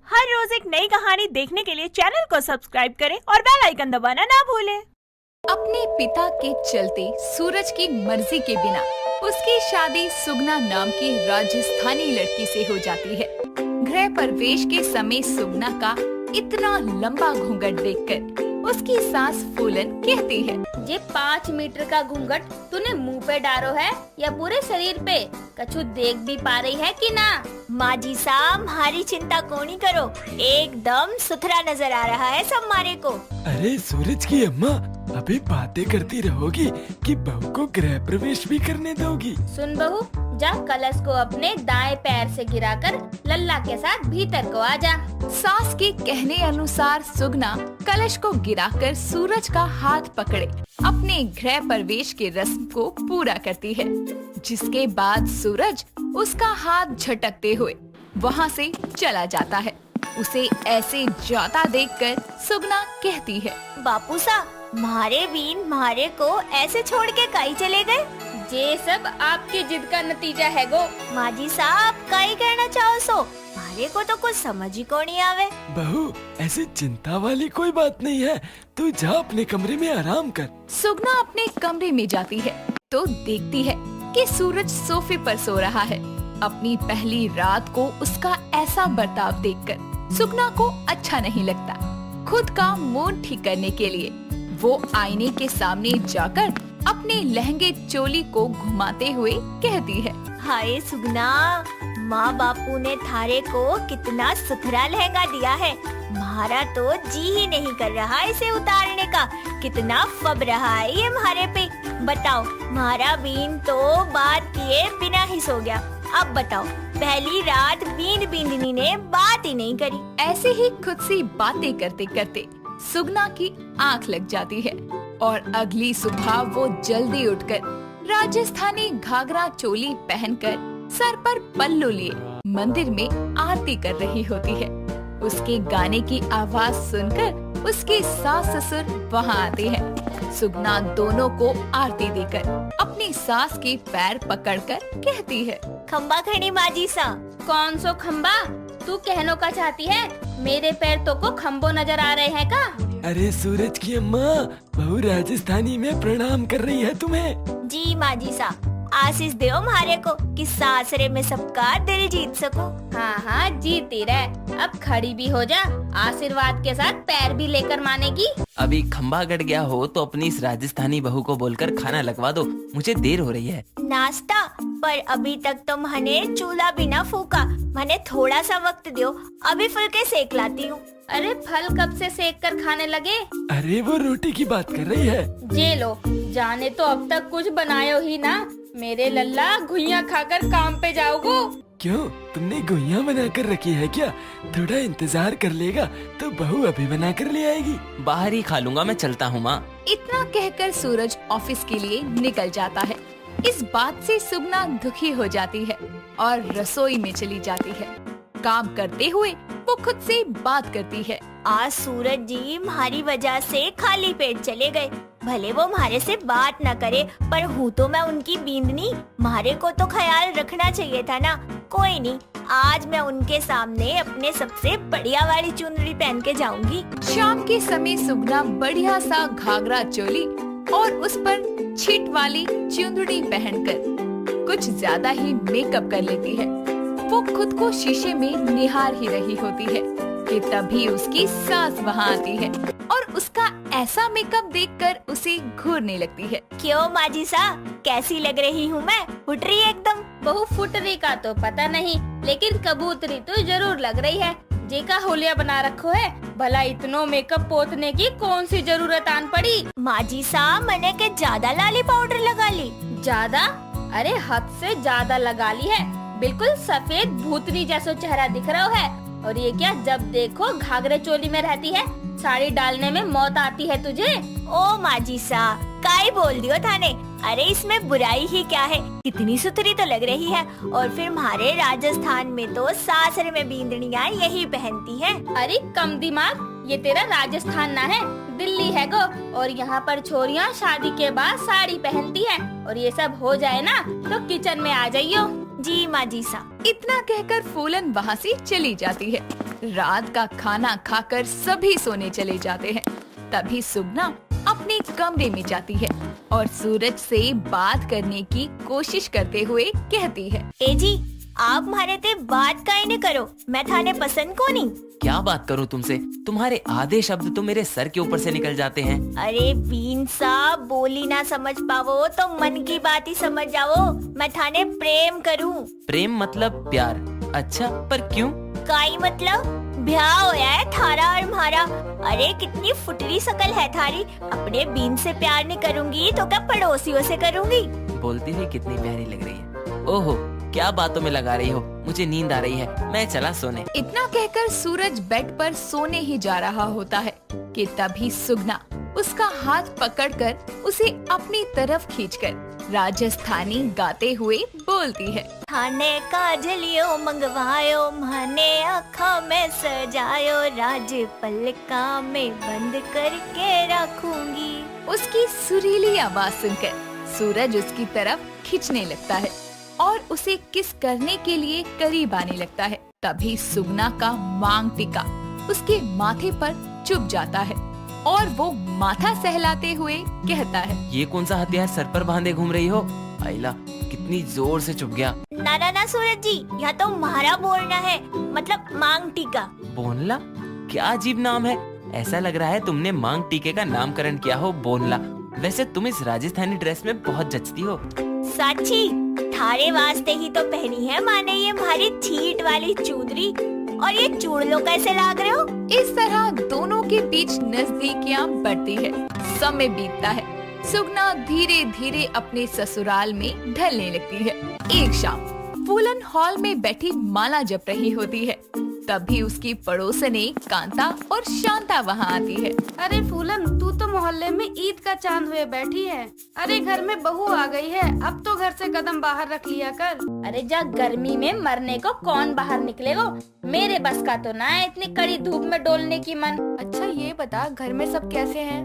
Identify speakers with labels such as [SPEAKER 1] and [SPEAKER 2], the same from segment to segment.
[SPEAKER 1] हर रोज एक नई कहानी देखने के लिए चैनल को सब्सक्राइब करें और बेल आइकन दबाना ना भूलें।
[SPEAKER 2] अपने पिता के चलते सूरज की मर्जी के बिना उसकी शादी सुगना नाम की राजस्थानी लड़की से हो जाती है। गृह प्रवेश के समय सुगना का इतना लंबा घूंघट देखकर उसकी सास फूलन कहती है,
[SPEAKER 3] ये 5 मीटर का घूंघट तूने मुंह पे डालो है या पूरे शरीर पे? कछु देख भी पा रही है कि ना?
[SPEAKER 1] माँ जी साहब, हमारी चिंता कोनी करो, एकदम सुथरा नजर आ रहा है सब मारे को।
[SPEAKER 4] अरे सूरज की अम्मा, अभी बातें करती रहोगी कि बहू को गृह प्रवेश भी करने दोगी?
[SPEAKER 3] सुन बहू, जा कलश को अपने दाएं पैर से गिराकर लल्ला के साथ भीतर को आ जा।
[SPEAKER 2] सास के कहने अनुसार सुगना कलश को गिराकर सूरज का हाथ पकड़े अपने गृह प्रवेश के रस्म को पूरा करती है, जिसके बाद सूरज उसका हाथ झटकते हुए वहाँ से चला जाता है। उसे ऐसे जाता देखकर सुगना कहती है,
[SPEAKER 1] बापू साहब, मारे बीन मारे को ऐसे छोड़ के काई चले गए?
[SPEAKER 3] ये सब आपकी जिद का नतीजा है गो।
[SPEAKER 1] माँ जी साहब, काई कहना चाहो सो? मारे को तो कुछ समझ ही को नहीं आवे।
[SPEAKER 4] बहू, ऐसी चिंता वाली कोई बात नहीं है, तू जा अपने कमरे में आराम कर।
[SPEAKER 2] सुगना अपने कमरे में जाती है तो देखती है कि सूरज सोफे पर सो रहा है। अपनी पहली रात को उसका ऐसा बर्ताव देखकर सुगना को अच्छा नहीं लगता। खुद का मूड ठीक करने के लिए वो आईने के सामने जाकर अपने लहंगे चोली को घुमाते हुए कहती है,
[SPEAKER 1] हाय सुगना, माँ बापू ने थारे को कितना सुथरा लहंगा दिया है, म्हारा तो जी ही नहीं कर रहा इसे उतारने का। कितना फब रहा है ये म्हारे पे। बताओ, म्हारा बीन तो बात किए बिना ही सो गया। अब बताओ, पहली रात बीन बींदनी ने बात ही नहीं करी।
[SPEAKER 2] ऐसे ही खुद से बातें करते करते सुगना की आंख लग जाती है और अगली सुबह वो जल्दी उठकर राजस्थानी घाघरा चोली पहनकर सर पर पल्लू लिए मंदिर में आरती कर रही होती है। उसके गाने की आवाज सुनकर उसके सास ससुर वहाँ आते हैं। सुगना दोनों को आरती देकर अपनी सास के पैर पकड़कर कहती है,
[SPEAKER 1] खम्बा खड़ी माँ जी सा।
[SPEAKER 3] कौन सो खम्बा? तू कहनो का चाहती है? मेरे पैर तो को खम्बो नजर आ रहे हैं का?
[SPEAKER 4] अरे सूरज की अम्मा, बहू राजस्थानी में प्रणाम कर रही है तुम्हें।
[SPEAKER 1] जी माँ जी सा, आशीष दो हमारे को कि सासरे में सबका दिल जीत सको।
[SPEAKER 3] हाँ हाँ, जीती रहे। अब खड़ी भी हो जा, आशीर्वाद के साथ पैर भी लेकर मानेगी।
[SPEAKER 5] अभी खंबा गड़ गया हो तो अपनी इस राजस्थानी बहू को बोलकर खाना लगवा दो, मुझे देर हो रही है।
[SPEAKER 1] नाश्ता? पर अभी तक तो मैंने चूल्हा भी ना फूका। मैंने थोड़ा सा वक्त दो, अभी फुलके सेक लाती हूँ।
[SPEAKER 3] अरे फल कब से सेक कर खाने लगे?
[SPEAKER 4] अरे वो रोटी की बात कर रही है।
[SPEAKER 3] जे लो, जाने तो अब तक कुछ बनायो ही ना। मेरे लल्ला, घुइयां खाकर काम पे जाओगो।
[SPEAKER 4] क्यों, तुमने गुइयां बना कर रखी है क्या? थोड़ा इंतजार कर लेगा तो बहू अभी बना कर ले आएगी।
[SPEAKER 5] बाहर ही खा लूंगा, मैं चलता हूँ माँ।
[SPEAKER 2] इतना कहकर सूरज ऑफिस के लिए निकल जाता है। इस बात से सुगना दुखी हो जाती है और रसोई में चली जाती है। काम करते हुए वो खुद से बात करती है,
[SPEAKER 1] आज सूरज जी हमारी वजह से खाली पेट चले गए। भले वो हमारे से बात न करे, पर हूँ तो मैं उनकी बींदनी, हमारे को तो ख्याल रखना चाहिए था ना। कोई नहीं, आज मैं उनके सामने अपने सबसे बढ़िया वाली चुनरी पहन के जाऊंगी।
[SPEAKER 2] शाम के समय सुगना बढ़िया सा घाघरा चोली और उस पर छिट वाली चुंदड़ी पहनकर कुछ ज्यादा ही मेकअप कर लेती है। वो खुद को शीशे में निहार ही रही होती है कि तभी उसकी सास वहाँ आती है और उसका ऐसा मेकअप देखकर उसे घूरने लगती है।
[SPEAKER 1] क्यों माँ जी सा, कैसी लग रही हूँ मैं? फुटरी एकदम।
[SPEAKER 3] बहु फुटरी का तो पता नहीं, लेकिन कबूतरी तो जरूर लग रही है। जे का होलिया बना रखो है, भला इतनो मेकअप पोतने की कौन सी जरूरत आन पड़ी?
[SPEAKER 1] माँ जी सा, मैंने के ज्यादा लाली पाउडर लगा ली।
[SPEAKER 3] ज्यादा? अरे हद से ज्यादा लगा ली है। बिल्कुल सफेद भूतनी जैसा चेहरा दिख रहा है। और ये क्या, जब देखो घाघरे चोली में रहती है, साड़ी डालने में मौत आती है तुझे।
[SPEAKER 1] ओ माँ जी सा, काई बोल दियो थाने। अरे इसमें बुराई ही क्या है, कितनी सुथरी तो लग रही है। और फिर हमारे राजस्थान में तो सासरे में बींदड़ियाँ यही पहनती हैं।
[SPEAKER 3] अरे कम दिमाग, ये तेरा राजस्थान ना है, दिल्ली है गो। और यहाँ पर छोरियाँ शादी के बाद साड़ी पहनती है। और ये सब हो जाए ना तो किचन में आ जाइयो।
[SPEAKER 1] जी माँ जी सा।
[SPEAKER 2] इतना कहकर फूलन वहाँ से चली जाती है। रात का खाना खाकर सभी सोने चले जाते हैं। तभी सुगना अपने कमरे में जाती है और सूरज से बात करने की कोशिश करते हुए कहती है,
[SPEAKER 1] ए जी, आप मारे ते बात काहे न करो, मैं थाने पसंद को नहीं।
[SPEAKER 5] क्या बात करूं तुमसे, तुम्हारे आधे शब्द तो मेरे सर के ऊपर से निकल जाते हैं।
[SPEAKER 1] अरे बीन साहब, बोली ना समझ पावो तो मन की बात ही समझ जाओ, मैं थाने प्रेम करूं।
[SPEAKER 5] प्रेम मतलब प्यार? अच्छा, पर क्यों?
[SPEAKER 1] काई मतलब ब्याह होया है थारा और म्हारा। अरे कितनी फुटरी शकल है थारी, अपने बीन से प्यार नहीं करूंगी तो क्या पड़ोसियों से करूंगी।
[SPEAKER 5] बोलती हुई कितनी प्यारी लग रही है। ओहो, क्या बातों में लगा रही हो, मुझे नींद आ रही है, मैं चला सोने।
[SPEAKER 2] इतना कहकर सूरज बेड पर सोने ही जा रहा होता है कि तभी सुगना उसका हाथ पकड़कर उसे अपनी तरफ खींचकर राजस्थानी गाते हुए बोलती है,
[SPEAKER 1] थाने का झलियो मंगवायो, माने आँखों में सजायो, राज पलका में बंद करके रखूंगी।
[SPEAKER 2] उसकी सुरीली आवाज सुनकर सूरज उसकी तरफ खींचने लगता है और उसे किस करने के लिए करीब आने लगता है। तभी सुगना का मांग टीका उसके माथे पर चुभ जाता है और वो माथा सहलाते हुए कहता है,
[SPEAKER 5] ये कौन सा हथियार सर पर बांधे घूम रही हो? आइला, कितनी जोर से चुभ गया।
[SPEAKER 1] ना सूरज जी, यहाँ तो म्हारा बोलना है, मतलब मांग टीका।
[SPEAKER 5] बोनला? क्या अजीब नाम है, ऐसा लग रहा है तुमने मांग टीके का नामकरण किया हो बोनला। वैसे तुम इस राजस्थानी ड्रेस में बहुत जचती हो।
[SPEAKER 1] साची, थारे वास्ते ही तो पहनी है माने ये हमारी छीट वाली चूदरी, और ये चूड़लो कैसे लाग रहे हो?
[SPEAKER 2] इस तरह दोनों के बीच नजदीकियां बढ़ती है। समय बीतता है, सुगना धीरे धीरे अपने ससुराल में ढलने लगती है। एक शाम फूलन हॉल में बैठी माला जप रही होती है। तभी उसकी पड़ोसने कांता और शांता वहाँ आती है।
[SPEAKER 3] अरे फूलन, तू तो मोहल्ले में ईद का चांद हुए बैठी है। अरे घर में बहू आ गई है, अब तो घर से कदम बाहर रख लिया कर। अरे जा, गर्मी में मरने को कौन बाहर निकलेगा, मेरे बस का तो ना है इतनी कड़ी धूप में डोलने की मन।
[SPEAKER 6] अच्छा ये बता, घर में सब कैसे हैं?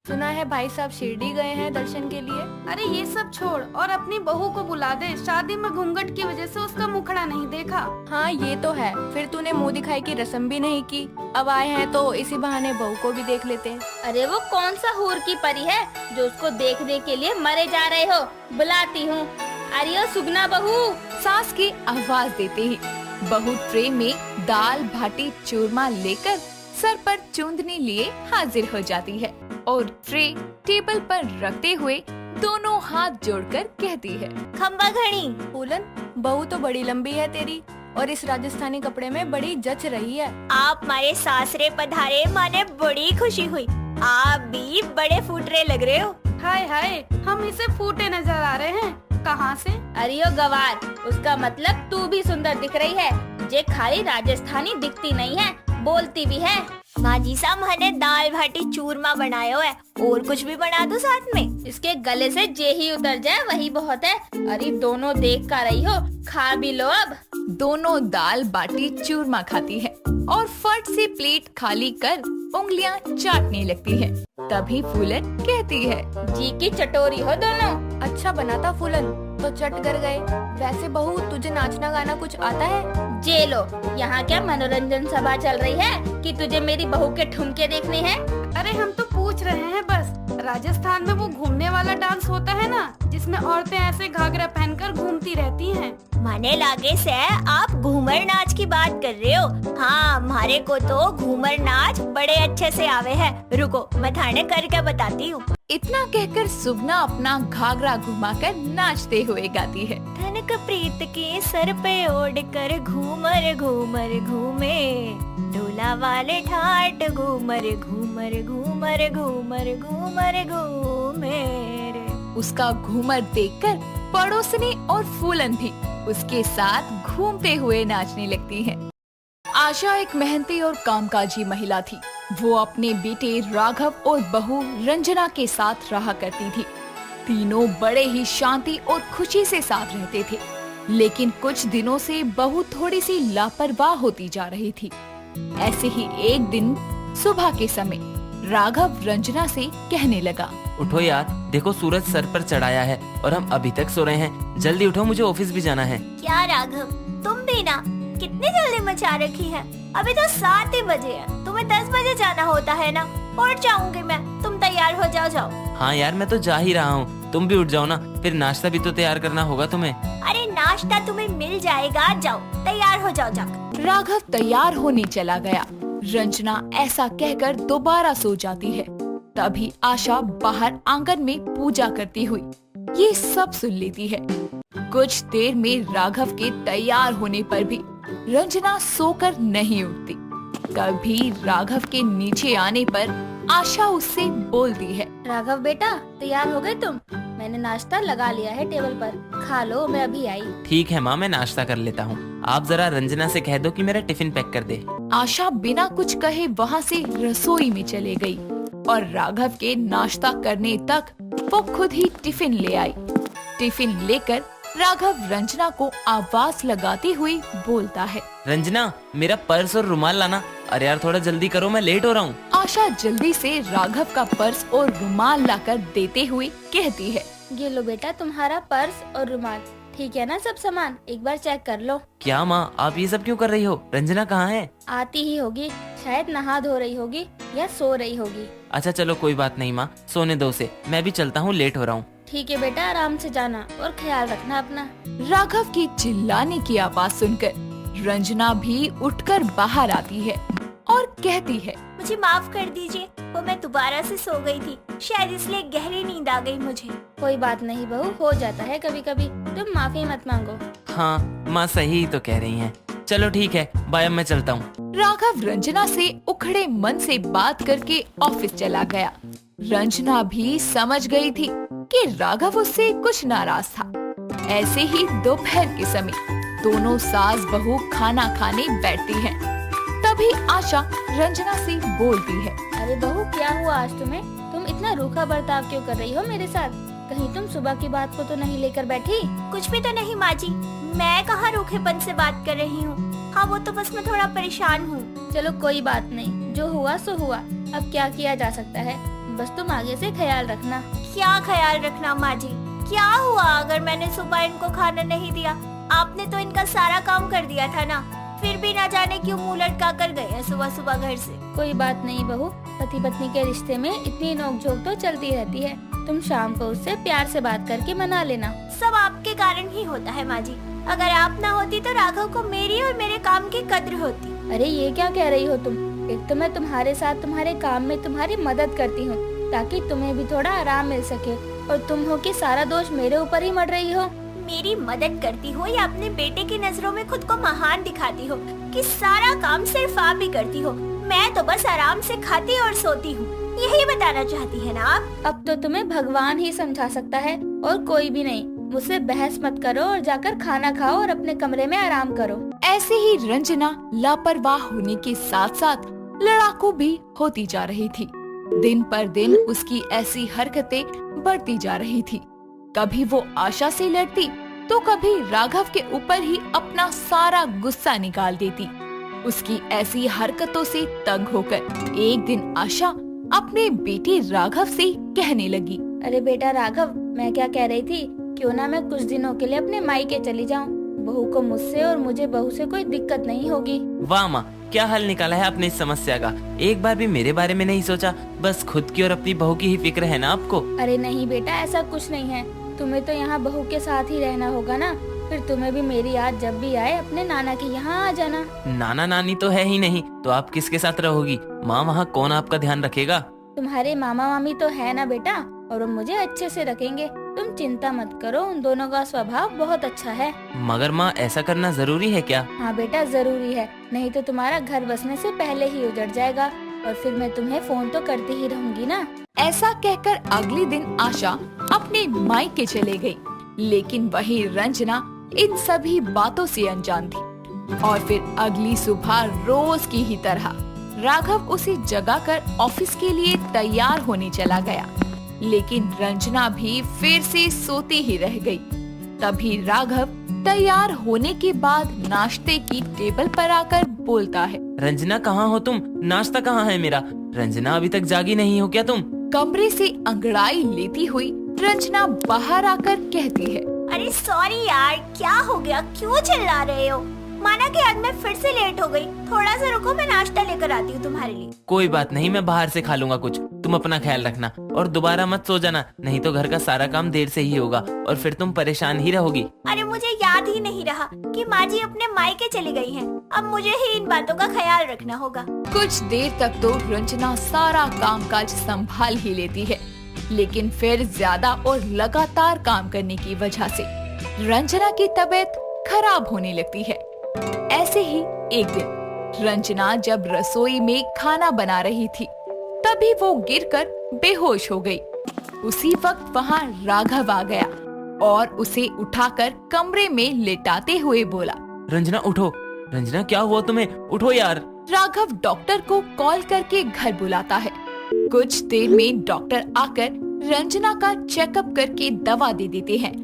[SPEAKER 6] सुना है भाई साहब शिरडी गए हैं दर्शन के लिए।
[SPEAKER 3] अरे ये सब छोड़ और अपनी बहू को बुला दे, शादी में घूंघट की वजह से उसका मुखड़ा नहीं देखा।
[SPEAKER 6] हाँ ये तो है, फिर तूने मुंह दिखाई की रस्म भी नहीं की, अब आए हैं तो इसी बहाने बहू को भी देख लेते हैं।
[SPEAKER 3] अरे वो कौन सा हूर की परी है जो उसको देखने के लिए मरे जा रहे हो, बुलाती हूँ। अरे ओ सुगना बहू।
[SPEAKER 2] सास की आवाज देते ही बहू ट्रे में दाल भाटी चूरमा लेकर सर पर चूंदनी लिए हाजिर हो जाती है और ट्रे टेबल पर रखते हुए दोनों हाथ जोड़कर कहती है,
[SPEAKER 1] खम्बा घड़ी।
[SPEAKER 6] फूलन, बहू तो बड़ी लंबी है तेरी और इस राजस्थानी कपड़े में बड़ी जच रही है।
[SPEAKER 1] आप हमारे सासरे पधारे, माने बड़ी खुशी हुई। आप भी बड़े फूटरे लग रहे हो।
[SPEAKER 3] हाय हाय, हम इसे फूटे नजर आ रहे हैं, कहाँ से? अरे ओ गवार, उसका मतलब तू भी सुंदर दिख रही है, जे खाली राजस्थानी दिखती नहीं है, बोलती भी है।
[SPEAKER 1] माँ जी साहब, मैंने दाल भाटी चूरमा बनाया है, और कुछ भी बना दो साथ में?
[SPEAKER 3] इसके गले से जे ही उतर जाए वही बहुत है। अरे दोनों देख कर रही हो, खा भी लो अब।
[SPEAKER 2] दोनों दाल बाटी चूरमा खाती है और फट से प्लेट खाली कर उंगलियां चाटने लगती है। तभी फूलन कहती है,
[SPEAKER 3] जी की चटोरी हो दोनों।
[SPEAKER 6] अच्छा बना था फूलन, तो चट कर गए। वैसे बहू, तुझे नाचना गाना कुछ आता है?
[SPEAKER 3] जे लो, यहाँ क्या मनोरंजन सभा चल रही है कि तुझे मेरी बहू के ठुमके देखने हैं? अरे हम तो पूछ रहे हैं बस। राजस्थान में वो घूमने वाला डांस होता है ना, जिसमें औरतें ऐसे घाघरा पहनकर घूमती रहती हैं।
[SPEAKER 1] माने लागे से आप घूमर नाच की बात कर रहे हो। हाँ, हमारे को तो घूमर नाच बड़े अच्छे से आवे है। रुको, मैं थाने करके बताती हूँ।
[SPEAKER 2] इतना कहकर सुगना अपना घाघरा घुमाकर नाचते हुए गाती है।
[SPEAKER 1] धनक प्रीत के सर पे ओढ़ कर घूमर घूमर घूमे, ढोला वाले ठाट घूमर घूमर घूमर घूमर घूमर घूमे रे।
[SPEAKER 2] उसका घूमर देखकर पड़ोसनी और फूलन भी उसके साथ घूमते हुए नाचने लगती हैं। आशा एक मेहनती और कामकाजी महिला थी। वो अपने बेटे राघव और बहू रंजना के साथ रहा करती थी। तीनों बड़े ही शांति और खुशी से साथ रहते थे। लेकिन कुछ दिनों से बहू थोड़ी सी लापरवाह होती जा रही थी। ऐसे ही एक दिन सुबह के समय राघव रंजना से कहने लगा,
[SPEAKER 5] उठो यार, देखो सूरज सर पर चढ़ाया है और हम अभी तक सो रहे हैं। जल्दी उठो, मुझे ऑफिस भी जाना है।
[SPEAKER 1] क्या राघव, तुम भी ना, कितनी जल्दी मचा रखी है। अभी तो 7 ही बजे है, तुम्हें 10 बजे जाना होता है ना। उठ जाऊंगी मैं, तुम तैयार हो जाओ।
[SPEAKER 5] हाँ यार, मैं तो जा ही रहा हूँ, तुम भी उठ जाओ ना, फिर नाश्ता भी तो तैयार करना होगा तुम्हें।
[SPEAKER 1] अरे नाश्ता तुम्हें मिल जाएगा, जाओ तैयार हो जाओ जाकर।
[SPEAKER 2] राघव तैयार होने चला गया। रंजना ऐसा कहकर दोबारा सो जाती है। तभी आशा बाहर आंगन में पूजा करती हुई ये सब सुन लेती है। कुछ देर में राघव के तैयार होने पर भी रंजना सोकर नहीं उठती। कभी राघव के नीचे आने पर आशा उससे बोलती है,
[SPEAKER 3] राघव बेटा, तैयार हो गए तुम? मैंने नाश्ता लगा लिया है टेबल पर, खा लो, मैं अभी आई।
[SPEAKER 5] ठीक है माँ, मैं नाश्ता कर लेता हूँ। आप जरा रंजना से कह दो कि मेरा टिफिन पैक कर दे।
[SPEAKER 2] आशा बिना कुछ कहे वहाँ से रसोई में चले गई और राघव के नाश्ता करने तक वो खुद ही टिफिन ले आई। टिफिन लेकर राघव रंजना को आवाज लगाती हुई बोलता है,
[SPEAKER 5] रंजना, मेरा पर्स और रुमाल लाना। अरे यार थोड़ा जल्दी करो, मैं लेट हो रहा हूँ।
[SPEAKER 2] आशा जल्दी से राघव का पर्स और रुमाल लाकर देते हुए कहती है,
[SPEAKER 3] ये लो बेटा तुम्हारा पर्स और रुमाल, ठीक है ना सब सामान? एक बार चेक कर लो।
[SPEAKER 5] क्या माँ, आप ये सब क्यों कर रही हो? रंजना कहाँ है?
[SPEAKER 3] आती ही होगी, शायद नहा धो रही होगी या सो रही होगी।
[SPEAKER 5] अच्छा चलो कोई बात नहीं माँ, सोने दो उसे, मैं भी चलता हूँ, लेट हो रहा हूँ।
[SPEAKER 3] ठीक है बेटा, आराम से जाना और ख्याल रखना अपना।
[SPEAKER 2] राघव की चिल्लाने की आवाज सुनकर रंजना भी उठकर बाहर आती है और कहती है,
[SPEAKER 1] मुझे माफ कर दीजिए, वो मैं दोबारा से सो गई थी, शायद इसलिए गहरी नींद आ गई मुझे।
[SPEAKER 3] कोई बात नहीं बहू, हो जाता है कभी कभी, तुम माफी मत मांगो।
[SPEAKER 5] हाँ माँ सही तो कह रही हैं। चलो ठीक है, बाय, अब मैं चलता हूँ।
[SPEAKER 2] राघव रंजना से उखड़े मन से बात करके ऑफिस चला गया। रंजना भी समझ गई थी कि राघव उससे कुछ नाराज था। ऐसे ही दोपहर के समय दोनों सास बहू खाना खाने बैठती हैं। तभी आशा रंजना से बोलती है,
[SPEAKER 3] अरे बहू, क्या हुआ आज तुम्हें? तुम इतना रूखा बर्ताव क्यों कर रही हो मेरे साथ? कहीं तुम सुबह की बात को तो नहीं लेकर बैठी?
[SPEAKER 1] कुछ भी तो नहीं माँ जी, मैं कहाँ रूखेपन से बात कर रही हूँ। हाँ वो तो बस मैं थोड़ा परेशान हूँ।
[SPEAKER 3] चलो कोई बात नहीं, जो हुआ सो हुआ, अब क्या किया जा सकता है? बस तुम आगे से ख्याल रखना।
[SPEAKER 1] क्या ख्याल रखना माँ जी? क्या हुआ अगर मैंने सुबह इनको खाना नहीं दिया? आपने तो इनका सारा काम कर दिया था ना, फिर भी ना जाने क्यों मुंह लटका कर गए सुबह सुबह घर से।
[SPEAKER 3] कोई बात नहीं बहू, पति पत्नी के रिश्ते में इतनी नोकझोंक तो चलती रहती है। तुम शाम को उससे प्यार से बात करके मना लेना।
[SPEAKER 1] सब आपके कारण ही होता है माँ जी, अगर आप ना होती तो राघव को मेरी और मेरे काम की कद्र होती।
[SPEAKER 3] अरे ये क्या कह रही हो तुम? एक तो मैं तुम्हारे साथ तुम्हारे काम में तुम्हारी मदद करती हूँ ताकि तुम्हें भी थोड़ा आराम मिल सके, और तुम हो कि सारा दोष मेरे ऊपर ही मर रही हो।
[SPEAKER 1] मेरी मदद करती हो या अपने बेटे की नजरों में खुद को महान दिखाती हो कि सारा काम सिर्फ आप ही करती हो? मैं तो बस आराम से खाती और सोती हूँ, यही बताना चाहती है ना आप?
[SPEAKER 3] अब तो तुम्हें भगवान ही समझा सकता है और कोई भी नहीं। मुझसे बहस मत करो और जाकर खाना खाओ और अपने कमरे में आराम करो।
[SPEAKER 2] ऐसे ही रंजना लापरवाह होने के साथ साथ लड़ाकू भी होती जा रही थी। दिन पर दिन उसकी ऐसी हरकतें बढ़ती जा रही थी। कभी वो आशा से लड़ती तो कभी राघव के ऊपर ही अपना सारा गुस्सा निकाल देती। उसकी ऐसी हरकतों से तंग होकर एक दिन आशा अपने बेटे राघव से कहने लगी,
[SPEAKER 3] अरे बेटा राघव, मैं क्या कह रही थी, क्यों ना मैं कुछ दिनों के लिए अपने मायके चली जाऊं। बहू को मुझसे और मुझे बहू से कोई दिक्कत नहीं होगी।
[SPEAKER 5] वाह माँ, क्या हल निकाला है आपने इस समस्या का। एक बार भी मेरे बारे में नहीं सोचा, बस खुद की और अपनी बहू की ही फिक्र है ना आपको।
[SPEAKER 3] अरे नहीं बेटा, ऐसा कुछ नहीं है। तुम्हें तो यहाँ बहू के साथ ही रहना होगा ना, फिर तुम्हें भी मेरी याद जब भी आए अपने नाना के यहाँ आ जाना।
[SPEAKER 5] नाना नानी तो है ही नहीं, तो आप किसके साथ रहोगी? माँ, वहाँ कौन आपका ध्यान रखेगा?
[SPEAKER 3] तुम्हारे मामा मामी तो है ना बेटा, और वो मुझे अच्छे से रखेंगे। तुम चिंता मत करो, उन दोनों का स्वभाव बहुत अच्छा है।
[SPEAKER 5] मगर माँ, ऐसा करना जरूरी है क्या?
[SPEAKER 3] हाँ बेटा जरूरी है, नहीं तो तुम्हारा घर बसने से पहले ही उजड़ जाएगा, और फिर मैं तुम्हें फोन तो करती ही रहूंगी ना।
[SPEAKER 2] ऐसा कहकर अगले दिन आशा अपने मायके चले गई, लेकिन वही रंजना इन सभी बातों से अनजान थी। और फिर अगली सुबह रोज की ही तरह राघव उसे जगाकर ऑफिस के लिए तैयार होने चला गया, लेकिन रंजना भी फिर से सोती ही रह गई। तभी राघव तैयार होने के बाद नाश्ते की टेबल पर आकर बोलता है,
[SPEAKER 5] रंजना कहाँ हो तुम? नाश्ता कहाँ है मेरा? रंजना अभी तक जागी नहीं हो क्या तुम?
[SPEAKER 2] कमरे से अंगड़ाई लेती हुई रंजना बाहर आकर कहती है,
[SPEAKER 1] अरे सॉरी यार, क्या हो गया, क्यों चिल्ला रहे हो? माना कि आज मैं फिर से लेट हो गई। थोड़ा सा रुको, मैं नाश्ता लेकर आती हूँ तुम्हारे लिए।
[SPEAKER 5] कोई बात नहीं, मैं बाहर से खा लूंगा कुछ। तुम अपना ख्याल रखना और दोबारा मत सो जाना, नहीं तो घर का सारा काम देर से ही होगा और फिर तुम परेशान ही रहोगी।
[SPEAKER 1] अरे मुझे याद ही नहीं रहा कि माँ जी अपने मायके चली गई हैं। अब मुझे ही इन बातों का ख्याल रखना होगा।
[SPEAKER 2] कुछ देर तक तो रंजना सारा कामकाज संभाल ही लेती है, लेकिन फिर ज्यादा और लगातार काम करने की वजह से रंजना की तबीयत खराब होने लगती है। ऐसे ही एक दिन रंजना जब रसोई में खाना बना रही थी, तभी वो गिरकर बेहोश हो गई। उसी वक्त वहाँ राघव आ गया और उसे उठाकर कमरे में लेटाते हुए बोला,
[SPEAKER 5] रंजना उठो। रंजना क्या हुआ तुम्हें? उठो यार।
[SPEAKER 2] राघव डॉक्टर को कॉल करके घर बुलाता है। कुछ देर में डॉक्टर आकर रंजना का चेकअप करके दवा दे देते हैं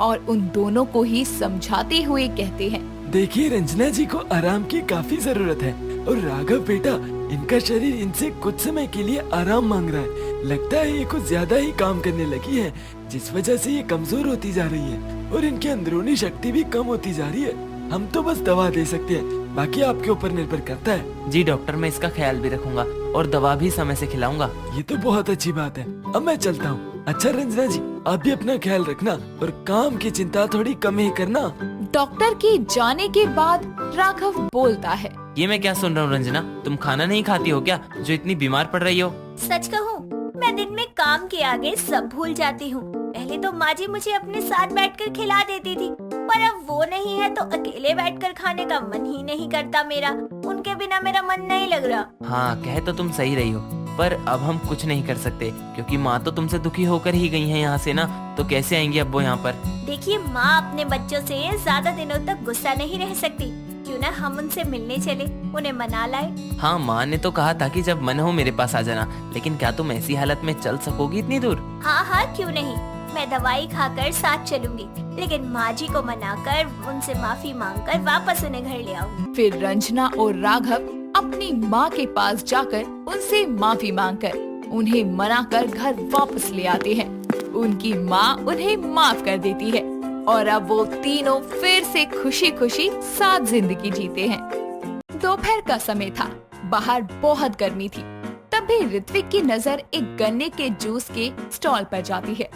[SPEAKER 2] और उन दोनों को ही समझाते हुए कहते हैं,
[SPEAKER 4] देखिए रंजना जी को आराम की काफी जरूरत है और राघव बेटा, इनका शरीर इनसे कुछ समय के लिए आराम मांग रहा है। लगता है ये कुछ ज्यादा ही काम करने लगी है, जिस वजह से ये कमजोर होती जा रही है और इनकी अंदरूनी शक्ति भी कम होती जा रही है। हम तो बस दवा दे सकते हैं, बाकी आपके ऊपर निर्भर करता है।
[SPEAKER 5] जी डॉक्टर, मैं इसका ख्याल भी रखूंगा और दवा भी समय से खिलाऊंगा।
[SPEAKER 4] ये तो बहुत अच्छी बात है। अब मैं चलता हूँ। अच्छा रंजना जी, आप भी अपना ख्याल रखना और काम की चिंता थोड़ी कम ही करना।
[SPEAKER 2] डॉक्टर के जाने के बाद राघव बोलता है,
[SPEAKER 5] ये मैं क्या सुन रहा हूँ रंजना, तुम खाना नहीं खाती हो क्या जो इतनी बीमार पड़ रही हो?
[SPEAKER 1] सच कहूँ, मैं दिन में काम के आगे सब भूल जाती हूँ। पहले तो माँ जी मुझे अपने साथ बैठकर खिला देती थी, पर अब वो नहीं है तो अकेले बैठकर खाने का मन ही नहीं करता मेरा। उनके बिना मेरा मन नहीं लग रहा।
[SPEAKER 5] हाँ, कहे तो तुम सही रही हो, पर अब हम कुछ नहीं कर सकते क्योंकि माँ तो तुमसे दुखी होकर ही गई है यहाँ से ना, तो कैसे आएंगी अब वो यहाँ पर?
[SPEAKER 1] देखिए, माँ अपने बच्चों से ज्यादा दिनों तक गुस्सा नहीं रह सकती। क्यों ना हम उनसे मिलने चले, उन्हें मना लाए।
[SPEAKER 5] हाँ, माँ ने तो कहा था कि जब मन हो मेरे पास आ जाना, लेकिन क्या तुम ऐसी हालत में चल सकोगी इतनी दूर?
[SPEAKER 1] हाँ हाँ, क्यों नहीं, मैं दवाई खाकर साथ चलूंगी, लेकिन माँ जी को मनाकर उनसे माफी मांगकर वापस उन्हें घर ले आऊंगी।
[SPEAKER 2] फिर रंजना और राघव अपनी माँ के पास जाकर उनसे माफी मांगकर उन्हें मनाकर घर वापस ले आते हैं। उनकी माँ उन्हें माफ कर देती है और अब वो तीनों फिर से खुशी खुशी साथ जिंदगी जीते हैं। दोपहर का समय था, बाहर बहुत गर्मी थी। तभी ऋत्विक की नजर एक गन्ने के जूस के स्टॉल पर जाती है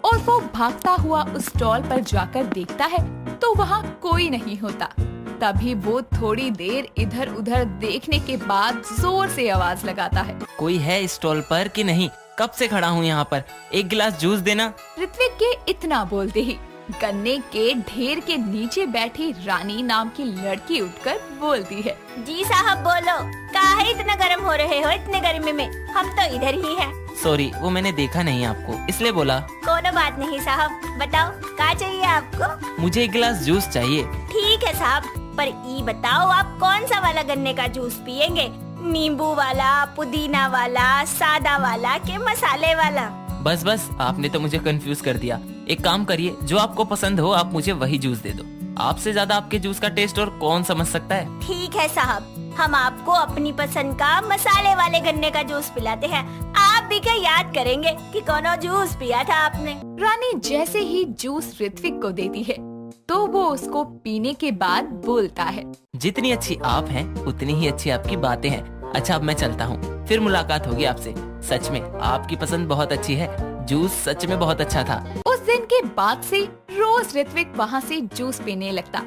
[SPEAKER 2] और वो भागता हुआ उस स्टॉल पर जाकर देखता है तो वहाँ कोई नहीं होता। तभी वो थोड़ी देर इधर उधर देखने के बाद जोर से आवाज लगाता है,
[SPEAKER 5] कोई है स्टॉल पर कि नहीं? कब से खड़ा हूँ यहाँ पर, एक गिलास जूस देना।
[SPEAKER 2] ऋत्विक के इतना बोलते ही गन्ने के ढेर के नीचे बैठी रानी नाम की लड़की उठकर बोलती है,
[SPEAKER 1] जी साहब बोलो, काहे इतना गर्म हो रहे हो इतने गर्मी में? हम तो इधर ही हैं।
[SPEAKER 5] सॉरी, वो मैंने देखा नहीं आपको, इसलिए बोला।
[SPEAKER 1] कोनो बात नहीं साहब, बताओ क्या चाहिए आपको?
[SPEAKER 5] मुझे एक गिलास जूस चाहिए।
[SPEAKER 1] ठीक है साहब, पर ये बताओ आप कौन सा वाला गन्ने का जूस पियेंगे? नींबू वाला, पुदीना वाला, सादा वाला के मसाले वाला?
[SPEAKER 5] बस बस, आपने तो मुझे कंफ्यूज कर दिया। एक काम करिए, जो आपको पसंद हो आप मुझे वही जूस दे दो। आपसे ज्यादा आपके जूस का टेस्ट और कौन समझ सकता है।
[SPEAKER 1] ठीक है साहब, हम आपको अपनी पसंद का मसाले वाले गन्ने का जूस पिलाते हैं। आप भी क्या याद करेंगे कि कौन जूस पिया था आपने?
[SPEAKER 2] रानी जैसे ही जूस ऋत्विक को देती है तो वो उसको पीने के बाद बोलता है,
[SPEAKER 5] जितनी अच्छी आप हैं उतनी ही अच्छी आपकी बातें हैं। अच्छा, अब मैं चलता हूँ, फिर मुलाकात होगी आपसे। सच में आपकी पसंद बहुत अच्छी है, जूस सच में बहुत अच्छा था।
[SPEAKER 2] उस दिन के बाद से रोज ऋत्विक वहाँ से जूस पीने लगता,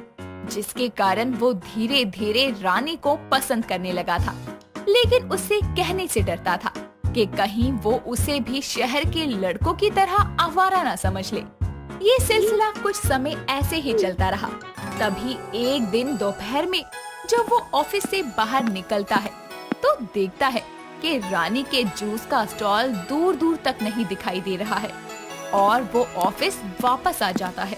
[SPEAKER 2] जिसके कारण वो धीरे धीरे रानी को पसंद करने लगा था। लेकिन उससे कहने से डरता था कि कहीं वो उसे भी शहर के लड़कों की तरह आवारा न समझ ले। ये सिलसिला कुछ समय ऐसे ही चलता रहा। तभी एक दिन दोपहर में जब वो ऑफिस से बाहर निकलता है तो देखता है कि रानी के जूस का स्टॉल दूर दूर तक नहीं दिखाई दे रहा है और वो ऑफिस वापस आ जाता है।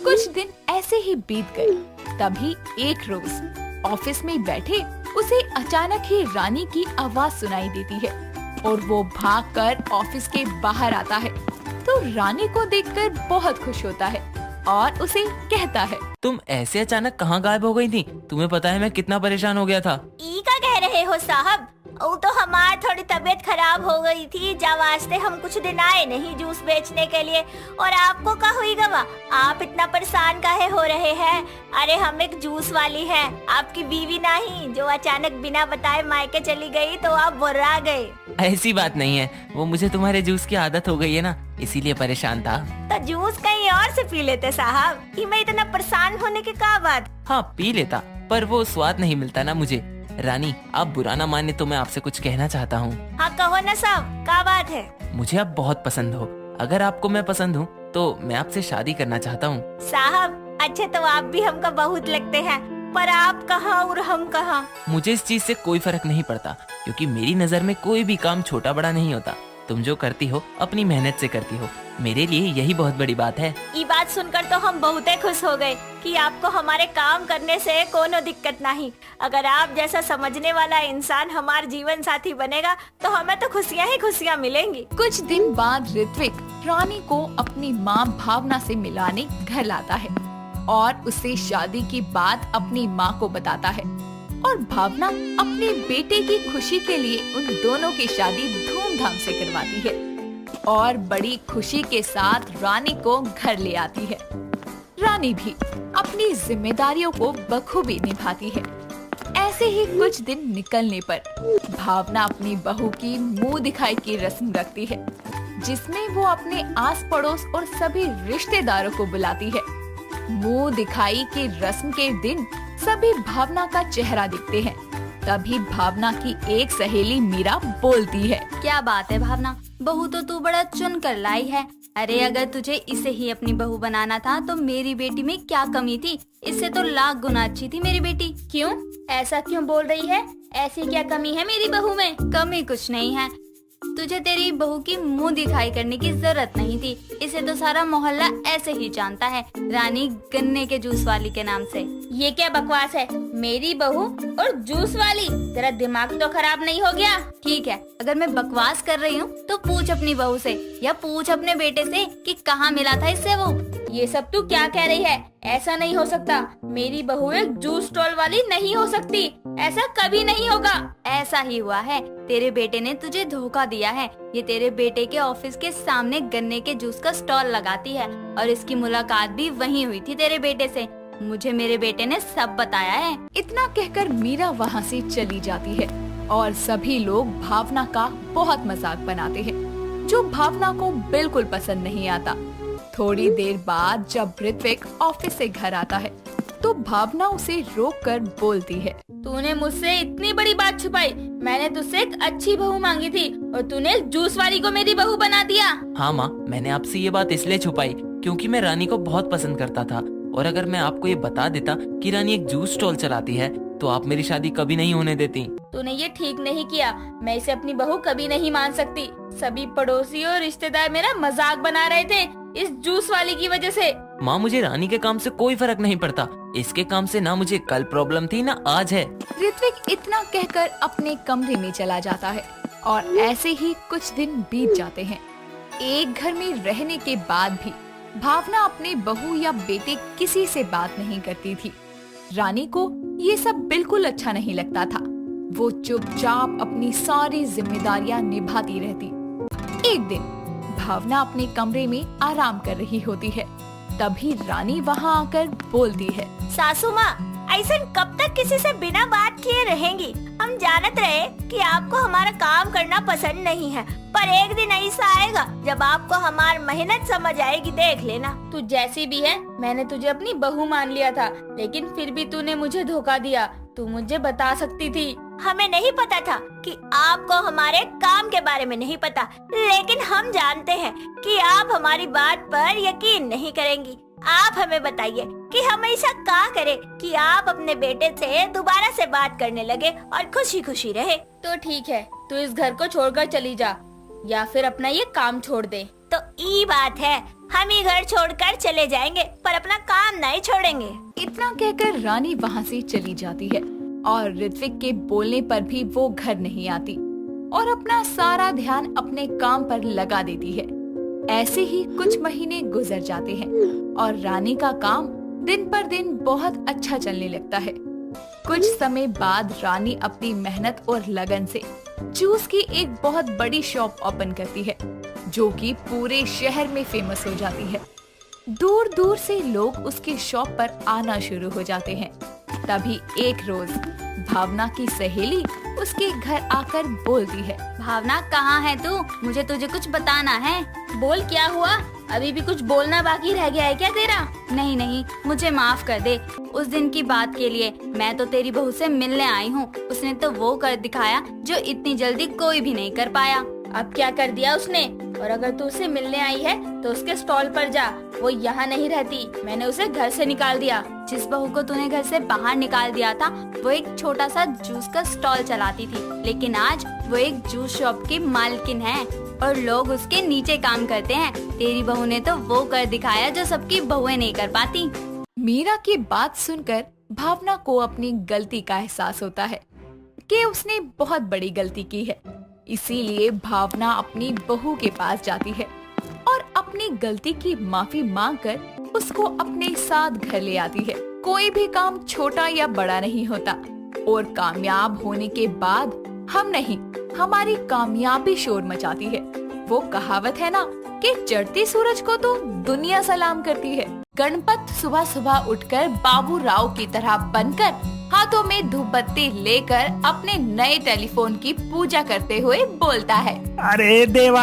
[SPEAKER 2] कुछ दिन ऐसे ही बीत गए। तभी एक रोज ऑफिस में बैठे उसे अचानक ही रानी की आवाज सुनाई देती है और वो भागकर ऑफिस के बाहर आता है तो रानी को देखकर बहुत खुश होता है और उसे कहता है,
[SPEAKER 5] तुम ऐसे अचानक कहाँ गायब हो गई थी? तुम्हें पता है मैं कितना परेशान हो गया था।
[SPEAKER 1] ई का कह रहे हो साहब? वो तो हमारी थोड़ी तबीयत खराब हो गई थी, जब वास्ते हम कुछ दिन आए नहीं जूस बेचने के लिए। और आपको क्या हुई गवा, आप इतना परेशान काहे हो रहे हैं? अरे हम एक जूस वाली है, आपकी बीवी नहीं, जो अचानक बिना बताए मायके चली गई तो आप बुर्रा गए।
[SPEAKER 5] ऐसी बात नहीं है, वो मुझे तुम्हारे जूस की आदत हो गई है ना, इसीलिए परेशान था।
[SPEAKER 1] तो जूस कहीं और से पी लेते साहब, कि मैं इतना परेशान होने की क्या बात।
[SPEAKER 5] हाँ पी लेता, पर वो स्वाद नहीं मिलता ना मुझे। रानी आप बुरा ना माने तो मैं आपसे कुछ कहना चाहता हूँ।
[SPEAKER 1] हाँ कहो ना साहब, क्या बात है?
[SPEAKER 5] मुझे आप बहुत पसंद हो, अगर आपको मैं पसंद हूँ तो मैं आपसे शादी करना चाहता हूँ।
[SPEAKER 1] साहब अच्छे तो आप भी हमको बहुत लगते हैं, पर आप कहाँ और हम कहाँ?
[SPEAKER 5] मुझे इस चीज से कोई फर्क नहीं पड़ता, क्योंकि मेरी नजर में कोई भी काम छोटा बड़ा नहीं होता। तुम जो करती हो अपनी मेहनत से करती हो, मेरे लिए यही बहुत बड़ी बात है।
[SPEAKER 1] ये बात सुनकर तो हम बहुत खुश हो गए कि आपको हमारे काम करने से कोनो दिक्कत नहीं। अगर आप जैसा समझने वाला इंसान हमारा जीवन साथी बनेगा तो हमें तो खुशियाँ ही खुशियाँ मिलेंगी।
[SPEAKER 2] कुछ दिन बाद ऋत्विक रानी को अपनी माँ भावना से मिलाने घर लाता है और उसे शादी की बात अपनी माँ को बताता है। और भावना अपने बेटे की खुशी के लिए उन दोनों की शादी धूमधाम से करवाती है और बड़ी खुशी के साथ रानी को घर ले आती है। रानी भी अपनी जिम्मेदारियों को बखूबी निभाती है। ऐसे ही कुछ दिन निकलने पर भावना अपनी बहू की मुंह दिखाई की रस्म रखती है, जिसमें वो अपने आस पड़ोस और सभी रिश्तेदारों को बुलाती है। मुंह दिखाई की रस्म के दिन सभी भावना का चेहरा दिखते हैं। तभी भावना की एक सहेली मीरा बोलती है,
[SPEAKER 3] क्या बात है भावना, बहू तो तू बड़ा चुन कर लाई है। अरे अगर तुझे इसे ही अपनी बहू बनाना था तो मेरी बेटी में क्या कमी थी? इससे तो लाख गुना अच्छी थी मेरी बेटी। क्यों, ऐसा क्यों बोल रही है? ऐसी क्या कमी है मेरी बहू में? कमी कुछ नहीं है, तुझे तेरी बहू की मुंह दिखाई करने की जरूरत नहीं थी। इसे तो सारा मोहल्ला ऐसे ही जानता है, रानी गन्ने के जूस वाली के नाम से। ये क्या बकवास है, मेरी बहू और जूस वाली? तेरा दिमाग तो खराब नहीं हो गया? ठीक है, अगर मैं बकवास कर रही हूँ तो पूछ अपनी बहू से या पूछ अपने बेटे से कि कहाँ मिला था इससे वो। ये सब तू क्या कह रही है? ऐसा नहीं हो सकता, मेरी बहू एक जूस स्टॉल वाली नहीं हो सकती, ऐसा कभी नहीं होगा। ऐसा ही हुआ है, तेरे बेटे ने तुझे धोखा दिया है। ये तेरे बेटे के ऑफिस के सामने गन्ने के जूस का स्टॉल लगाती है और इसकी मुलाकात भी वहीं हुई थी तेरे बेटे से। मुझे मेरे बेटे ने सब बताया है।
[SPEAKER 2] इतना कहकर मीरा वहाँ से चली जाती है और सभी लोग भावना का बहुत मजाक बनाते हैं, जो भावना को बिल्कुल पसंद नहीं आता। थोड़ी देर बाद जब ऋत्विक ऑफिस से घर आता है तो भावना उसे रोककर बोलती है,
[SPEAKER 3] तूने मुझसे इतनी बड़ी बात छुपाई? मैंने तुझसे एक अच्छी बहू मांगी थी और तूने जूस वाली को मेरी बहू बना दिया।
[SPEAKER 5] हाँ माँ, मैंने आपसे ये बात इसलिए छुपाई क्योंकि मैं रानी को बहुत पसंद करता था, और अगर मैं आपको ये बता देता कि रानी एक जूस स्टॉल चलाती है तो आप मेरी शादी कभी नहीं होने देती।
[SPEAKER 3] तूने ये ठीक नहीं किया, मैं इसे अपनी बहू कभी नहीं मान सकती। सभी पड़ोसी और रिश्तेदार मेरा मजाक बना रहे थे इस जूस वाली की वजह से।
[SPEAKER 5] माँ मुझे रानी के काम से कोई फर्क नहीं पड़ता, इसके काम से ना मुझे कल प्रॉब्लम थी ना आज है।
[SPEAKER 2] ऋत्विक इतना कहकर अपने कमरे में चला जाता है और ऐसे ही कुछ दिन बीत जाते हैं। एक घर में रहने के बाद भी भावना अपने बहू या बेटे किसी से बात नहीं करती थी। रानी को ये सब बिल्कुल अच्छा नहीं लगता था। वो चुपचाप अपनी सारी जिम्मेदारियां निभाती रहती। एक दिन भावना अपने कमरे में आराम कर रही होती है, तभी रानी वहाँ आकर बोलती है,
[SPEAKER 1] सासू माँ, ऐसा कब तक किसी से बिना बात किए रहेंगी? हम जानत रहे कि आपको हमारा काम करना पसंद नहीं है, पर एक दिन ऐसा आएगा जब आपको हमारी मेहनत समझ आएगी, देख लेना।
[SPEAKER 3] तू जैसी भी है, मैंने तुझे अपनी बहू मान लिया था, लेकिन फिर भी तूने मुझे धोखा दिया। तू मुझे बता सकती थी।
[SPEAKER 1] हमें नहीं पता था कि आपको हमारे काम के बारे में नहीं पता, लेकिन हम जानते हैं कि आप हमारी बात पर यकीन नहीं करेंगी। आप हमें बताइए कि हम ऐसा क्या करें कि आप अपने बेटे से दोबारा से बात करने लगे और खुशी खुशी रहे।
[SPEAKER 3] तो ठीक है, तू इस घर को छोड़कर चली जा या फिर अपना ये काम छोड़ दे।
[SPEAKER 1] तो ये बात है, हम ये घर छोड़कर चले जाएंगे पर अपना काम नहीं छोड़ेंगे।
[SPEAKER 2] इतना कहकर रानी वहाँ से चली जाती है और ऋत्विक के बोलने पर भी वो घर नहीं आती और अपना सारा ध्यान अपने काम पर लगा देती है। ऐसे ही कुछ महीने गुजर जाते हैं और रानी का काम दिन पर दिन बहुत अच्छा चलने लगता है। कुछ समय बाद रानी अपनी मेहनत और लगन से जूस की एक बहुत बड़ी शॉप ओपन करती है, जो कि पूरे शहर में फेमस हो जाती है। दूर दूर से लोग उसके शॉप पर आना शुरू हो जाते हैं। तभी एक रोज भावना की सहेली उसके घर आकर बोलती है,
[SPEAKER 3] भावना कहाँ है तू? मुझे तुझे कुछ बताना है। बोल, क्या हुआ? अभी भी कुछ बोलना बाकी रह गया है क्या तेरा? नहीं नहीं, मुझे माफ कर दे उस दिन की बात के लिए। मैं तो तेरी बहू से मिलने आई हूँ। उसने तो वो कर दिखाया जो इतनी जल्दी कोई भी नहीं कर पाया। अब क्या कर दिया उसने? और अगर तू उसे मिलने आई है तो उसके स्टॉल पर जा। वो यहाँ नहीं रहती, मैंने उसे घर से निकाल दिया। जिस बहू को तूने घर से बाहर निकाल दिया था वो एक छोटा सा जूस का स्टॉल चलाती थी, लेकिन आज वो एक जूस शॉप की मालकिन है और लोग उसके नीचे काम करते हैं। तेरी बहू ने तो वो कर दिखाया जो सबकी बहुएं नहीं कर पाती।
[SPEAKER 2] मीरा की बात सुनकर भावना को अपनी गलती का एहसास होता है कि उसने बहुत बड़ी गलती की है। इसीलिए भावना अपनी बहू के पास जाती है और अपनी गलती की माफी मांगकर उसको अपने साथ घर ले आती है। कोई भी काम छोटा या बड़ा नहीं होता और कामयाब होने के बाद हम नहीं, हमारी कामयाबी शोर मचाती है। वो कहावत है ना कि चढ़ती सूरज को तो दुनिया सलाम करती है। गणपत सुबह सुबह उठकर बाबू राव की तरह बनकर हाथों में धूपबत्ती लेकर अपने नए टेलीफोन की पूजा करते हुए बोलता है,
[SPEAKER 7] अरे देवा,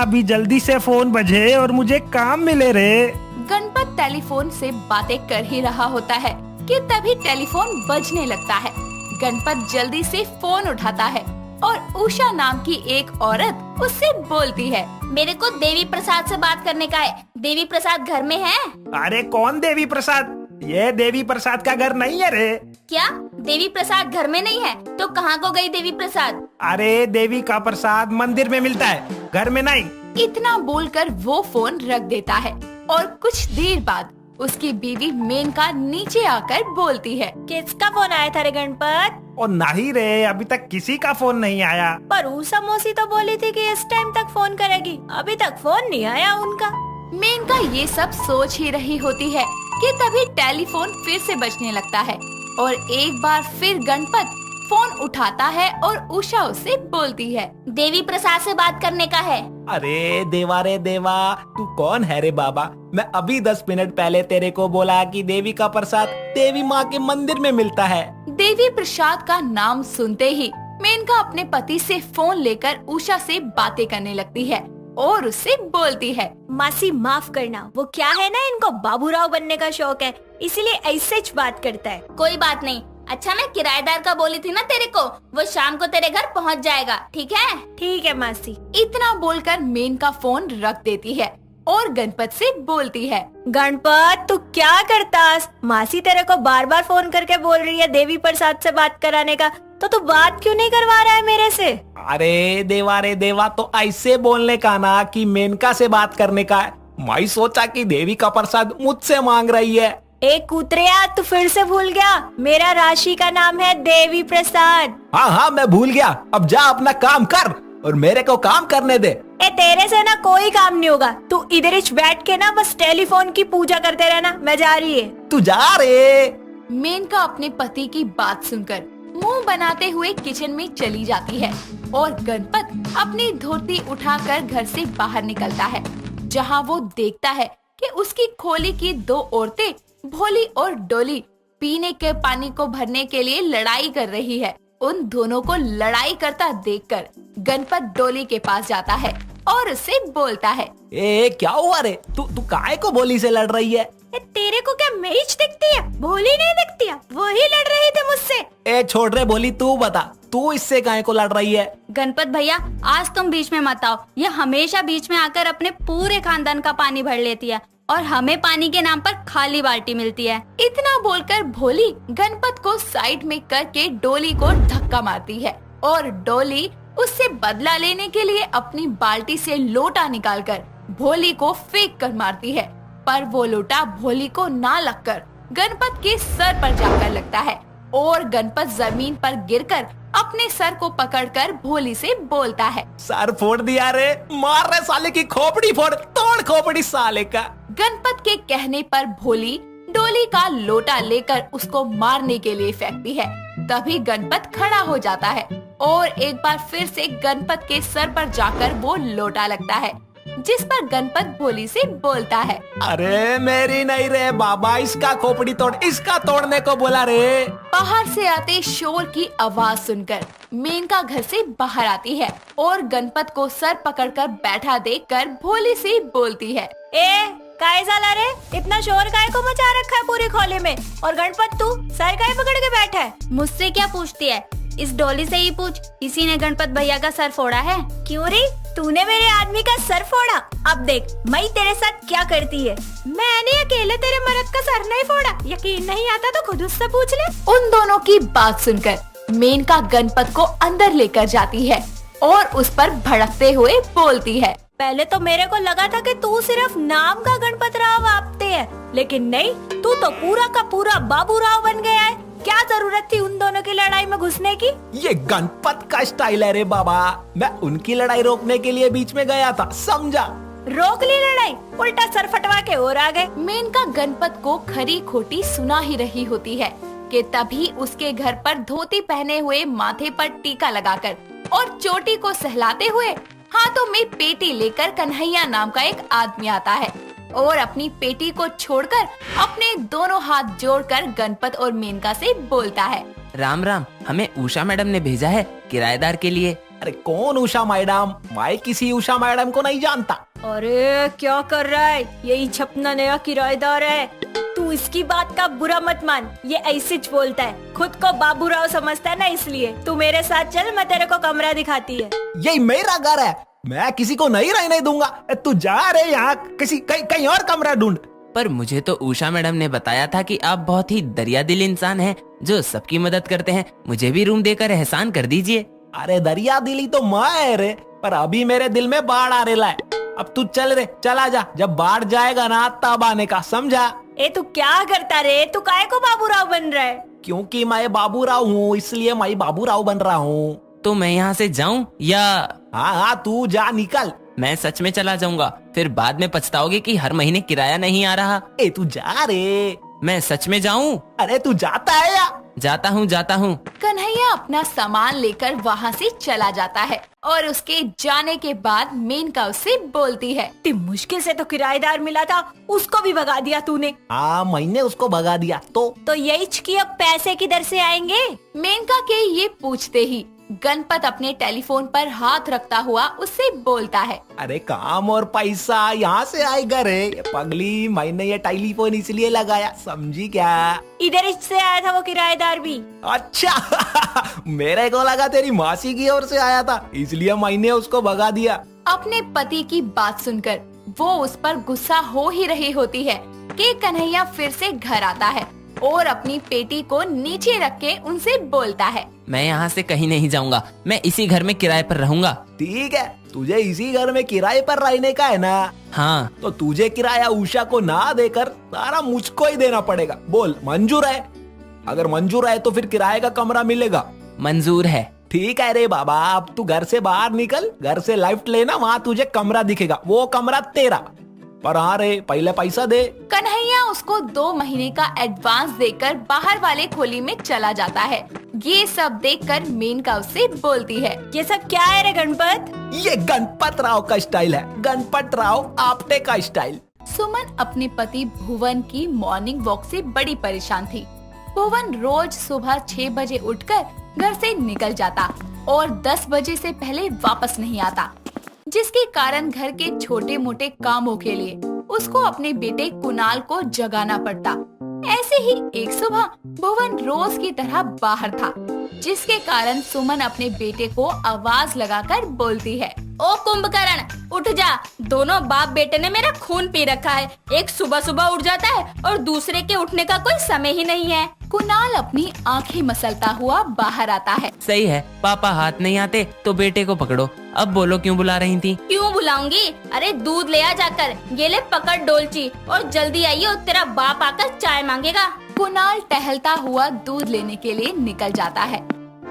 [SPEAKER 7] अभी जल्दी से फोन बजे और मुझे काम मिले रे।
[SPEAKER 2] गणपत टेलीफोन से बातें कर ही रहा होता है कि तभी टेलीफोन बजने लगता है। गणपत जल्दी से फोन उठाता है और उषा नाम की एक औरत उससे बोलती है,
[SPEAKER 3] मेरे को देवी प्रसाद से बात करने का है। देवी प्रसाद घर में है?
[SPEAKER 7] अरे कौन देवी प्रसाद? ये देवी प्रसाद का घर नहीं है रे।
[SPEAKER 3] क्या देवी प्रसाद घर में नहीं है? तो कहाँ को गई देवी प्रसाद?
[SPEAKER 7] अरे देवी का प्रसाद मंदिर में मिलता है, घर में नहीं।
[SPEAKER 2] इतना बोलकर वो फोन रख देता है और कुछ देर बाद उसकी बीवी मेनका नीचे आकर बोलती है,
[SPEAKER 1] किसका फोन आया था रे गणपत?
[SPEAKER 7] और नहीं रे, अभी तक किसी का फोन नहीं आया।
[SPEAKER 1] पर उषा मौसी तो बोली थी कि इस टाइम तक फोन करेगी, अभी तक फोन नहीं आया उनका।
[SPEAKER 2] मेनका ये सब सोच ही रही होती है कि तभी टेलीफोन फिर से बजने लगता है और एक बार फिर गणपत फोन उठाता है और उषा उससे बोलती है,
[SPEAKER 3] देवी प्रसाद से बात करने का है।
[SPEAKER 7] अरे देवा, तू कौन है रे बाबा? मैं अभी 10 मिनट पहले तेरे को बोला कि देवी का प्रसाद देवी माँ के मंदिर में मिलता है।
[SPEAKER 2] देवी प्रसाद का नाम सुनते ही मेनका अपने पति से फोन लेकर उषा से बातें करने लगती है और उससे बोलती है,
[SPEAKER 1] मासी माफ करना, वो क्या है ना, इनको बाबूराव बनने का शौक है, इसीलिए ऐसे बात करता है।
[SPEAKER 3] कोई बात नहीं। अच्छा, मैं किराएदार का बोली थी ना तेरे को, वो शाम को तेरे घर पहुंच जाएगा, ठीक है?
[SPEAKER 1] ठीक है मासी।
[SPEAKER 2] इतना बोलकर मेनका फोन रख देती है और गणपत से बोलती है,
[SPEAKER 1] गणपत तू क्या करतास? मासी तेरे को बार बार फोन करके बोल रही है देवी प्रसाद से बात कराने का, तो तू बात क्यों नहीं करवा रहा है मेरे से?
[SPEAKER 7] अरे देवा, तो ऐसे बोलने का ना कि मेनका से बात करने का है। मैं सोचा कि देवी का प्रसाद मुझसे मांग रही है।
[SPEAKER 1] एक कुतरिया, तू फिर से भूल गया, मेरा राशि का नाम है देवी प्रसाद।
[SPEAKER 7] हाँ, मैं भूल गया। अब जा अपना काम कर और मेरे को काम करने दे।
[SPEAKER 1] तेरे से ना कोई काम नहीं होगा, तू इधर ही बैठ के ना बस टेलीफोन की पूजा करते रहना। मैं जा रही है।
[SPEAKER 7] तू जा रे।
[SPEAKER 2] मेनका अपने पति की बात सुनकर मुंह बनाते हुए किचन में चली जाती है और गणपत अपनी धोती उठाकर घर से बाहर निकलता है, जहां वो देखता है कि उसकी खोली की 2 औरतें भोली और डोली पीने के पानी को भरने के लिए लड़ाई कर रही है। उन दोनों को लड़ाई करता देखकर गणपत डोली के पास जाता है और उससे बोलता है,
[SPEAKER 7] क्या हुआ रे? तू काहे को भोली से लड़ रही है?
[SPEAKER 1] तेरे को क्या मेज दिखती है? भोली नहीं दिखती है, वही लड़ रही थी मुझसे।
[SPEAKER 7] छोड़ रे भोली, तू बता, तू इससे काहे को लड़ रही है?
[SPEAKER 3] गणपत भैया, आज तुम बीच में मत आओ। ये हमेशा बीच में आकर अपने पूरे खानदान का पानी भर लेती है और हमें पानी के नाम पर खाली बाल्टी मिलती है।
[SPEAKER 2] इतना बोलकर भोली गणपत को साइड में करके डोली को धक्का मारती है और डोली उससे बदला लेने के लिए अपनी बाल्टी से लोटा निकालकर भोली को फेंक कर मारती है, पर वो लोटा भोली को ना लगकर गणपत के सर पर जाकर लगता है और गणपत जमीन पर गिरकर अपने सर को पकड़कर भोली से बोलता है,
[SPEAKER 7] सर फोड़ दिया रे, मार रहे साले की खोपड़ी फोड़, तोड़ खोपड़ी साले का।
[SPEAKER 2] गणपत के कहने पर भोली डोली का लोटा लेकर उसको मारने के लिए फेंकती है। तभी गणपत खड़ा हो जाता है और एक बार फिर से गणपत के सर पर जाकर वो लोटा लगता है, जिस पर गणपत भोली से बोलता है,
[SPEAKER 7] अरे मेरी नहीं रे बाबा, इसका खोपड़ी तोड़, इसका तोड़ने को बोला रे।
[SPEAKER 2] बाहर से आते शोर की आवाज सुनकर मेनका घर से बाहर आती है और गणपत को सर पकड़कर बैठा देखकर भोली से बोलती है,
[SPEAKER 1] काहे साला रे, इतना शोर काहे को मचा रखा है पूरे खोले में? और गणपत तू सर काहे पकड़ के बैठा है?
[SPEAKER 3] मुझसे क्या पूछती है? इस डोली से ही पूछ, इसी ने गणपत भैया का सर फोड़ा है।
[SPEAKER 1] क्यों रे, तूने मेरे आदमी का सर फोड़ा? अब देख मैं तेरे साथ क्या करती है। मैंने अकेले तेरे मर्द का सर नहीं फोड़ा, यकीन नहीं आता तो खुद उससे पूछ ले।
[SPEAKER 2] उन दोनों की बात सुनकर मेनका गणपत को अंदर लेकर जाती है और उस पर भड़कते हुए बोलती है,
[SPEAKER 1] पहले तो मेरे को लगा था कि तू सिर्फ नाम का गणपत राव आपते है, लेकिन नहीं, तू तो पूरा का पूरा बाबू राव बन गया है। क्या जरूरत थी उन दोनों की लड़ाई में घुसने की?
[SPEAKER 7] ये गणपत का स्टाइल है रे बाबा, मैं उनकी लड़ाई रोकने के लिए बीच में गया था, समझा?
[SPEAKER 1] रोक ली लड़ाई, उल्टा सर फटवा के और आ गए।
[SPEAKER 2] मेनका गणपत को खरी खोटी सुना ही रही होती है कि तभी उसके घर पर धोती पहने हुए, माथे पर टीका लगाकर और चोटी को सहलाते हुए हाथों में पेटी लेकर कन्हैया नाम का एक आदमी आता है और अपनी पेटी को छोड़कर अपने दोनों हाथ जोड़कर गणपत और मेनका से बोलता है,
[SPEAKER 5] राम राम, हमें उषा मैडम ने भेजा है किराएदार के लिए।
[SPEAKER 7] अरे कौन उषा मैडम? मैं किसी उषा मैडम को नहीं जानता।
[SPEAKER 1] अरे क्या कर रहा है, यही छपना नया किराएदार है। तू इसकी बात का बुरा मत मान, ये ऐसे च बोलता है, खुद को बाबूराव समझता है ना, इसलिए तू मेरे साथ चल, मैं तेरे को कमरा दिखाती है।
[SPEAKER 7] यही मेरा घर है, मैं किसी को नहीं रहने दूंगा। तू जा रे यहाँ, कहीं और कमरा ढूंढ।
[SPEAKER 5] पर मुझे तो उषा मैडम ने बताया था कि आप बहुत ही दरिया दिल इंसान हैं, जो सबकी मदद करते हैं। मुझे भी रूम देकर एहसान कर दीजिए।
[SPEAKER 7] अरे दरिया दिली तो मैं है रे, पर अभी मेरे दिल में बाढ़ आ रहा है। अब तू चल रे, चला जा, जब बाढ़ जाएगा ना तब आने का, समझा?
[SPEAKER 1] तू क्या करता रे, तू काहे को बाबूराव बन रहा है?
[SPEAKER 7] क्योंकि मैं बाबूराव हूँ, इसलिए मैं बाबूराव बन रहा हूँ।
[SPEAKER 5] तो मैं यहाँ से जाऊँ या?
[SPEAKER 7] हाँ, तू जा, निकल।
[SPEAKER 5] मैं सच में चला जाऊंगा, फिर बाद में पछताओगे कि हर महीने किराया नहीं आ रहा।
[SPEAKER 7] तू जा रे।
[SPEAKER 5] मैं सच में जाऊं?
[SPEAKER 7] अरे तू जाता है या?
[SPEAKER 5] जाता हूँ।
[SPEAKER 2] कन्हैया अपना सामान लेकर वहाँ से चला जाता है और उसके जाने के बाद मेनका उससे बोलती है,
[SPEAKER 1] इतनी मुश्किल से तो किराएदार मिला था, उसको भी भगा दिया तूने।
[SPEAKER 7] हाँ, मैंने उसको भगा दिया तो
[SPEAKER 1] यही कि अब पैसे किधर से आएंगे?
[SPEAKER 2] मेनका के ये पूछते ही गणपत अपने टेलीफोन पर हाथ रखता हुआ उससे बोलता है,
[SPEAKER 7] अरे काम और पैसा यहाँ से आएगा रे। ये पगली, मैंने ये टेलीफोन इसलिए लगाया, समझी क्या?
[SPEAKER 1] इधर से आया था वो किराएदार भी।
[SPEAKER 7] अच्छा मेरे को लगा तेरी मासी की ओर से आया था, इसलिए मैंने उसको भगा दिया।
[SPEAKER 2] अपने पति की बात सुनकर वो उस पर गुस्सा हो ही रही होती है कि कन्हैया फिर से घर आता है और अपनी पेटी को नीचे रख के उनसे बोलता है,
[SPEAKER 5] मैं यहाँ से कहीं नहीं जाऊंगा, मैं इसी घर में किराए पर रहूंगा।
[SPEAKER 7] ठीक है, तुझे इसी घर में किराए पर रहने का है ना?
[SPEAKER 5] हाँ।
[SPEAKER 7] तो तुझे किराया उषा को ना देकर सारा मुझको ही देना पड़ेगा। बोल मंजूर है? अगर मंजूर है तो फिर किराए का कमरा मिलेगा।
[SPEAKER 5] मंजूर है।
[SPEAKER 7] ठीक है रे बाबा, अब तू घर से बाहर निकल, घर से लेफ्ट लेना, वहाँ तुझे कमरा दिखेगा, वो कमरा तेरा। पर हाँ रे, पहले पैसा दे।
[SPEAKER 2] कन्हैया उसको 2 महीने का एडवांस देकर बाहर वाले खोली में चला जाता है। ये सब देखकर मेनका उससे बोलती है,
[SPEAKER 1] ये सब क्या है रे गणपत?
[SPEAKER 7] ये गणपत राव का स्टाइल है, गणपत राव आपटे का स्टाइल।
[SPEAKER 2] सुमन अपने पति भुवन की मॉर्निंग वॉक से बड़ी परेशान थी। भुवन रोज सुबह 6 बजे उठकर घर से निकल जाता और 10 बजे से पहले वापस नहीं आता, जिसके कारण घर के छोटे मोटे कामों के लिए उसको अपने बेटे कुणाल को जगाना पड़ता। ऐसे ही एक सुबह भुवन रोज की तरह बाहर था, जिसके कारण सुमन अपने बेटे को आवाज लगाकर बोलती है,
[SPEAKER 3] ओ कुंभकर्ण उठ जा, दोनों बाप बेटे ने मेरा खून पी रखा है। एक सुबह सुबह उठ जाता है और दूसरे के उठने का कोई समय ही नहीं है।
[SPEAKER 2] कुणाल अपनी आंखें मसलता हुआ बाहर आता है।
[SPEAKER 5] सही है, पापा हाथ नहीं आते तो बेटे को पकड़ो। अब बोलो क्यों बुला रही थी?
[SPEAKER 3] क्यों बुलाऊंगी? अरे दूध ले आ जाकर, ये ले पकड़ डोलची और जल्दी आइए और तेरा बाप आकर चाय मांगेगा।
[SPEAKER 2] कुणाल टहलता हुआ दूध लेने के लिए निकल जाता है,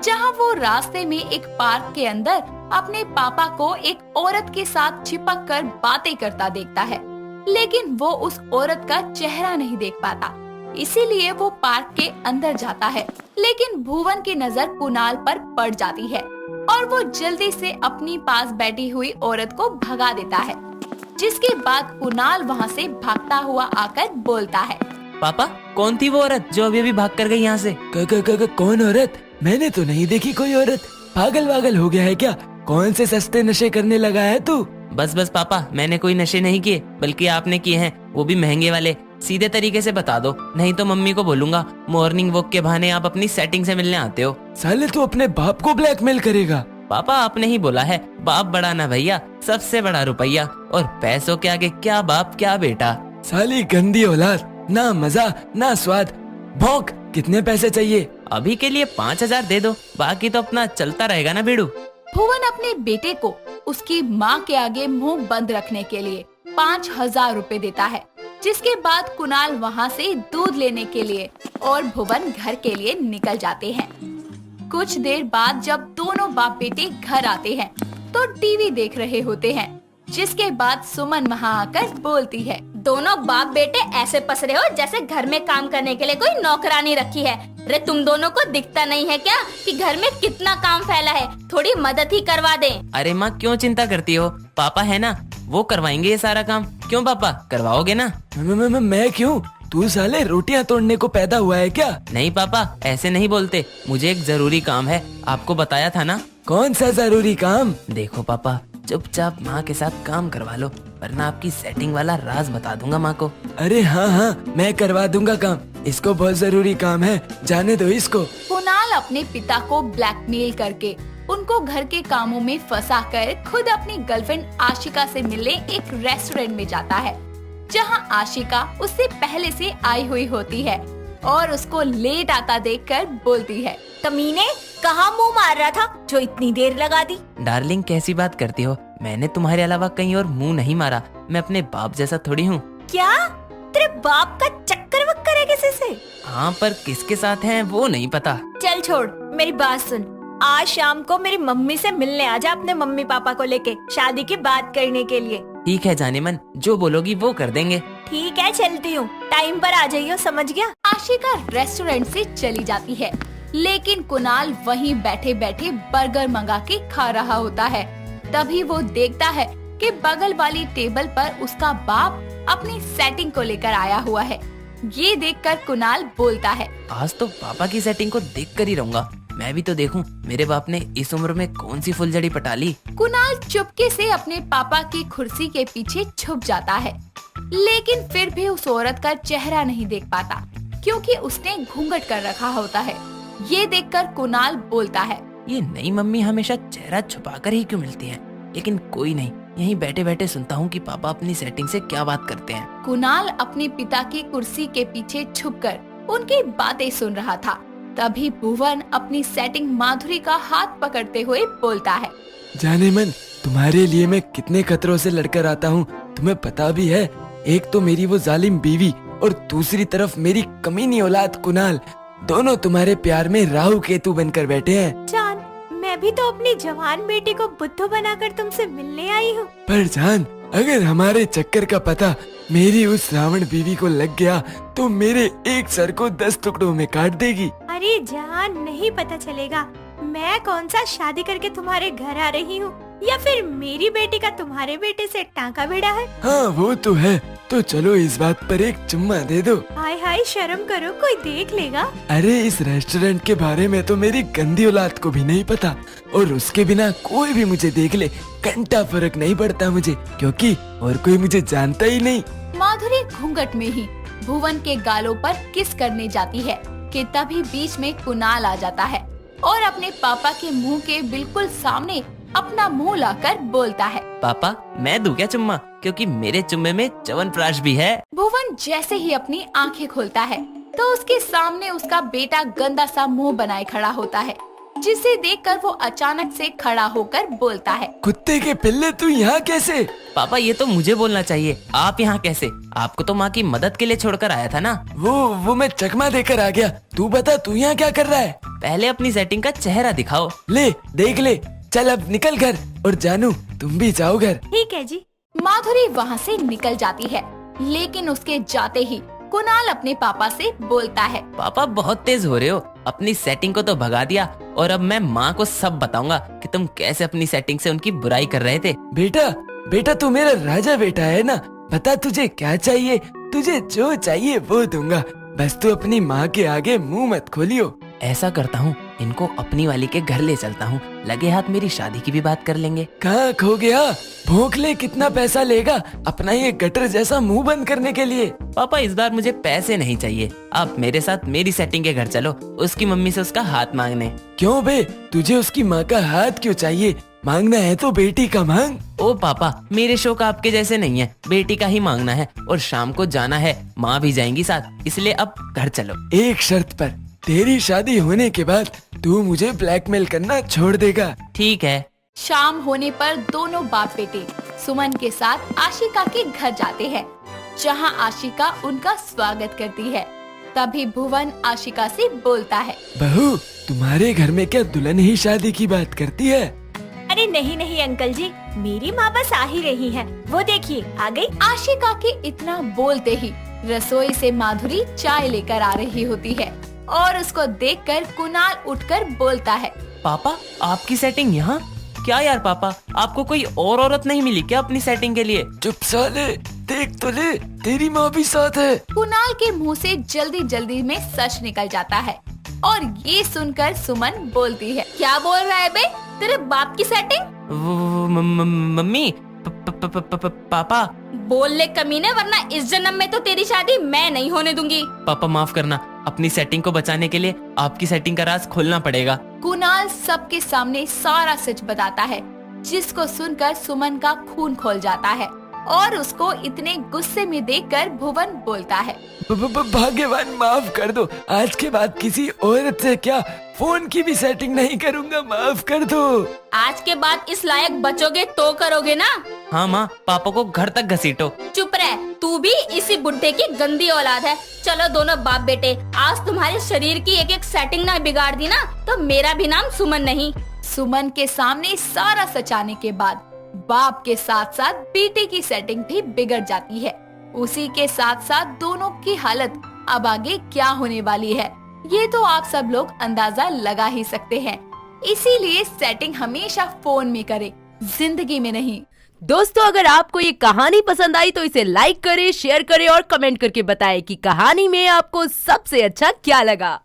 [SPEAKER 2] जहाँ वो रास्ते में एक पार्क के अंदर अपने पापा को एक औरत के साथ चिपक कर बातें करता देखता है, लेकिन वो उस औरत का चेहरा नहीं देख पाता। इसीलिए वो पार्क के अंदर जाता है। लेकिन भुवन की नजर कुणाल पर पड़ जाती है और वो जल्दी से अपनी पास बैठी हुई औरत को भगा देता है, जिसके बाद कुणाल वहाँ से भागता हुआ आकर बोलता है,
[SPEAKER 5] पापा कौन थी वो औरत जो अभी अभी भाग कर गई यहाँ से?
[SPEAKER 4] कौन औरत? मैंने तो नहीं देखी कोई औरत। पागल हो गया है क्या? कौन से सस्ते नशे करने लगा है तू?
[SPEAKER 5] बस पापा, मैंने कोई नशे नहीं किए, बल्कि आपने किए हैं, वो भी महंगे वाले। सीधे तरीके से बता दो, नहीं तो मम्मी को बोलूंगा मॉर्निंग वॉक के बहाने आप अपनी सेटिंग से मिलने आते हो।
[SPEAKER 4] साले तू अपने बाप को ब्लैकमेल करेगा?
[SPEAKER 5] पापा आपने ही बोला है, बाप बड़ा ना भैया, सबसे बड़ा रुपया, और पैसों के आगे क्या बाप क्या बेटा।
[SPEAKER 4] साली गंदी औलाद, ना मजा ना स्वाद। भौंक, कितने पैसे चाहिए?
[SPEAKER 5] अभी के लिए 5,000 दे दो, बाकी तो अपना चलता रहेगा ना बीड़ू।
[SPEAKER 2] भुवन अपने बेटे को उसकी माँ के आगे मुंह बंद रखने के लिए 5,000 रुपए देता है, जिसके बाद कुणाल वहाँ से दूध लेने के लिए और भुवन घर के लिए निकल जाते हैं। कुछ देर बाद जब दोनों बाप बेटे घर आते हैं तो टीवी देख रहे होते हैं, जिसके बाद सुमन वहाँ आकर बोलती है,
[SPEAKER 3] दोनों बाप बेटे ऐसे पसरे हो जैसे घर में काम करने के लिए कोई नौकरानी रखी है। अरे तुम दोनों को दिखता नहीं है क्या कि घर में कितना काम फैला है? थोड़ी मदद ही करवा दें।
[SPEAKER 5] अरे माँ क्यों चिंता करती हो, पापा है ना, वो करवाएंगे ये सारा काम। क्यों पापा, करवाओगे ना?
[SPEAKER 4] मैं क्यों? तू साले रोटियां तोड़ने को पैदा हुआ है क्या?
[SPEAKER 5] नहीं पापा, ऐसे नहीं बोलते, मुझे एक जरूरी काम है, आपको बताया था ना।
[SPEAKER 4] कौन सा जरूरी काम?
[SPEAKER 5] देखो पापा, चुपचाप माँ के साथ काम करवा लो, वरना आपकी सेटिंग वाला राज बता दूंगा माँ को।
[SPEAKER 4] अरे हाँ, मैं करवा दूंगा काम। इसको बहुत जरूरी काम है, जाने दो इसको।
[SPEAKER 2] कुणाल अपने पिता को ब्लैकमेल करके उनको घर के कामों में फंसा कर खुद अपनी गर्लफ्रेंड आशिका से मिलने एक रेस्टोरेंट में जाता है, जहां आशिका उससे पहले से आई हुई होती है और उसको लेट आता देखकर बोलती है,
[SPEAKER 1] कमीने, कहाँ मुंह मार रहा था जो इतनी देर लगा दी?
[SPEAKER 5] डार्लिंग कैसी बात करती हो, मैंने तुम्हारे अलावा कहीं और मुंह नहीं मारा, मैं अपने बाप जैसा थोड़ी हूँ।
[SPEAKER 1] क्या तेरे बाप का चक्कर वक्कर है किसी से?
[SPEAKER 5] हाँ, पर किसके साथ हैं वो नहीं पता।
[SPEAKER 1] चल छोड़, मेरी बात सुन, आज शाम को मेरी मम्मी से मिलने आ जा अपने मम्मी पापा को लेके, शादी की बात करने के लिए।
[SPEAKER 5] ठीक है जाने मन, जो बोलोगी वो कर देंगे।
[SPEAKER 1] ठीक है, चलती हूँ, टाइम पर आ जाइयो, समझ गया?
[SPEAKER 2] आशिका रेस्टोरेंट से चली जाती है, लेकिन कुणाल वहीं बैठे बैठे बर्गर मंगा के खा रहा होता है। तभी वो देखता है कि बगल वाली टेबल पर उसका बाप अपनी सेटिंग को लेकर आया हुआ है। ये देखकर कुणाल बोलता है,
[SPEAKER 5] आज तो पापा की सेटिंग को देख कर ही रहूंगा, मैं भी तो देखूं मेरे बाप ने इस उम्र में कौन सी फुलझड़ी पटा ली।
[SPEAKER 2] कुणाल चुपके से अपने पापा की कुर्सी के पीछे छुप जाता है, लेकिन फिर भी उस औरत का चेहरा नहीं देख पाता, क्योंकि उसने घूंघट कर रखा होता है। ये देखकर कुणाल बोलता है,
[SPEAKER 5] ये नई मम्मी हमेशा चेहरा छुपाकर ही क्यों मिलती हैं? लेकिन कोई नहीं, यहीं बैठे बैठे सुनता हूँ कि पापा अपनी सेटिंग से क्या बात करते हैं।
[SPEAKER 2] कुणाल अपने पिता की कुर्सी के पीछे छुपकर उनकी बातें सुन रहा था। तभी भुवन अपनी सेटिंग माधुरी का हाथ पकड़ते हुए बोलता है,
[SPEAKER 4] जाने मन, तुम्हारे लिए मैं कितने खतरों से लड़कर आता हूँ, तुम्हें पता भी है। एक तो मेरी वो जालिम बीवी और दूसरी तरफ मेरी कमीनी औलाद कुणाल, दोनों तुम्हारे प्यार में राहु केतु बनकर बैठे हैं।
[SPEAKER 1] जान, मैं भी तो अपनी जवान बेटी को बुद्धू बनाकर तुमसे मिलने आई हूँ।
[SPEAKER 4] पर जान, अगर हमारे चक्कर का पता मेरी उस रावण बीवी को लग गया तो मेरे एक सर को 10 टुकड़ों में काट देगी।
[SPEAKER 1] अरे जान, नहीं पता चलेगा मैं कौन सा शादी करके तुम्हारे घर आ रही हूँ, या फिर मेरी बेटी का तुम्हारे बेटे से टांका भिड़ा है।
[SPEAKER 4] हाँ वो तो है, तो चलो इस बात पर एक चुम्मा दे दो।
[SPEAKER 1] हाय हाय, शर्म करो, कोई देख लेगा।
[SPEAKER 4] अरे इस रेस्टोरेंट के बारे में तो मेरी गंदी औलाद को भी नहीं पता, और उसके बिना कोई भी मुझे देख ले घंटा फर्क नहीं पड़ता मुझे, क्योंकि और कोई मुझे जानता ही नहीं।
[SPEAKER 2] माधुरी घूंघट में ही भुवन के गालों पर किस करने जाती है कि तभी बीच में कुणाल आ जाता है और अपने पापा के मुंह के बिल्कुल सामने अपना मुंह लाकर बोलता है,
[SPEAKER 5] पापा मैं दूं क्या चुम्मा, क्योंकि मेरे चुम्मे में च्यवनप्राश भी है।
[SPEAKER 2] भुवन जैसे ही अपनी आंखें खोलता है तो उसके सामने उसका बेटा गंदा सा मुंह बनाए खड़ा होता है, जिसे देखकर वो अचानक से खड़ा होकर बोलता है,
[SPEAKER 4] कुत्ते के पिल्ले, तू यहाँ कैसे?
[SPEAKER 5] पापा ये तो मुझे बोलना चाहिए, आप यहाँ कैसे? आपको तो माँ की मदद के लिए छोड़कर आया था ना।
[SPEAKER 4] वो मैं चकमा देकर आ गया। तू बता, तू यहाँ क्या कर रहा है?
[SPEAKER 5] पहले अपनी सेटिंग का चेहरा दिखाओ।
[SPEAKER 4] ले देख ले, चल अब निकल घर, और जानू तुम भी जाओ घर।
[SPEAKER 1] ठीक है जी।
[SPEAKER 2] माधुरी वहाँ से निकल जाती है, लेकिन उसके जाते ही कुणाल अपने पापा से बोलता है।
[SPEAKER 5] पापा बहुत तेज हो रहे हो, अपनी सेटिंग को तो भगा दिया और अब मैं माँ को सब बताऊंगा कि तुम कैसे अपनी सेटिंग से उनकी बुराई कर रहे थे।
[SPEAKER 4] बेटा बेटा तू मेरा राजा बेटा है ना, बता तुझे क्या चाहिए, तुझे जो चाहिए वो दूंगा, बस तू अपनी माँ के आगे मुंह मत खोलियो।
[SPEAKER 5] ऐसा करता हूँ, इनको अपनी वाली के घर ले चलता हूँ, लगे हाथ मेरी शादी की भी बात कर लेंगे।
[SPEAKER 4] कहाँ खो गया, भोंक ले कितना पैसा लेगा अपना ये गटर जैसा मुंह बंद करने के लिए।
[SPEAKER 5] पापा इस बार मुझे पैसे नहीं चाहिए, आप मेरे साथ मेरी सेटिंग के घर चलो, उसकी मम्मी से उसका हाथ मांगने।
[SPEAKER 4] क्यों बे, तुझे उसकी माँ का हाथ क्यों चाहिए, मांगना है तो बेटी का मांग।
[SPEAKER 5] ओ पापा मेरे शौक आपके जैसे नहीं है, बेटी का ही मांगना है और शाम को जाना है, माँ भी जाएंगी साथ, इसलिए अब घर चलो।
[SPEAKER 4] एक शर्त पर, तेरी शादी होने के बाद तू मुझे ब्लैकमेल करना छोड़ देगा।
[SPEAKER 5] ठीक है।
[SPEAKER 2] शाम होने पर दोनों बाप बेटे सुमन के साथ आशिका के घर जाते हैं, जहां आशिका उनका स्वागत करती है। तभी भुवन आशिका से बोलता है।
[SPEAKER 4] बहू तुम्हारे घर में क्या दुल्हन ही शादी की बात करती है?
[SPEAKER 1] अरे नहीं नहीं अंकल जी, मेरी माँ बस आ ही रही है, वो देखिए आ गई।
[SPEAKER 2] आशिका के इतना बोलते ही रसोई से माधुरी चाय लेकर आ रही होती है और उसको देखकर कुणाल उठकर बोलता है।
[SPEAKER 5] पापा आपकी सेटिंग यहाँ? क्या यार पापा, आपको कोई और औरत नहीं मिली क्या अपनी सेटिंग के लिए?
[SPEAKER 4] चुप साले, देख तो ले, तेरी माँ भी साथ है।
[SPEAKER 2] कुणाल के मुंह से जल्दी जल्दी में सच निकल जाता है और ये सुनकर सुमन बोलती है।
[SPEAKER 3] क्या बोल रहा है बे, तेरे बाप की सेटिंग?
[SPEAKER 5] Mummy papa.
[SPEAKER 3] बोल ले कमीने, वरना इस जन्म में तो तेरी शादी मैं नहीं होने दूंगी।
[SPEAKER 5] पापा माफ करना, अपनी सेटिंग को बचाने के लिए आपकी सेटिंग का राज खोलना पड़ेगा।
[SPEAKER 2] कुणाल सबके सामने सारा सच बताता है, जिसको सुनकर सुमन का खून खोल जाता है और उसको इतने गुस्से में देखकर भुवन बोलता है।
[SPEAKER 4] भाग्यवान माफ कर दो, आज के बाद किसी औरत से क्या फोन की भी सेटिंग नहीं करूंगा, माफ कर दो।
[SPEAKER 3] आज के बाद इस लायक बचोगे तो करोगे ना?
[SPEAKER 5] हाँ माँ, पापा को घर तक घसीटो।
[SPEAKER 3] चुप रह, तू भी इसी बुड्ढे की गंदी औलाद है। चलो दोनों बाप बेटे, आज तुम्हारे शरीर की एक एक सेटिंग ना बिगाड़ दी ना तो मेरा भी नाम सुमन नहीं।
[SPEAKER 2] सुमन के सामने सारा सच आने के बाद बाप के साथ साथ बेटे की सेटिंग भी बिगड़ जाती है। उसी के साथ साथ दोनों की हालत अब आगे क्या होने वाली है, ये तो आप सब लोग अंदाजा लगा ही सकते हैं। इसीलिए सेटिंग हमेशा फोन में करें, जिंदगी में नहीं।
[SPEAKER 8] दोस्तों अगर आपको ये कहानी पसंद आई तो इसे लाइक करें, शेयर करें और कमेंट करके बताएं कि कहानी में आपको सबसे अच्छा क्या लगा।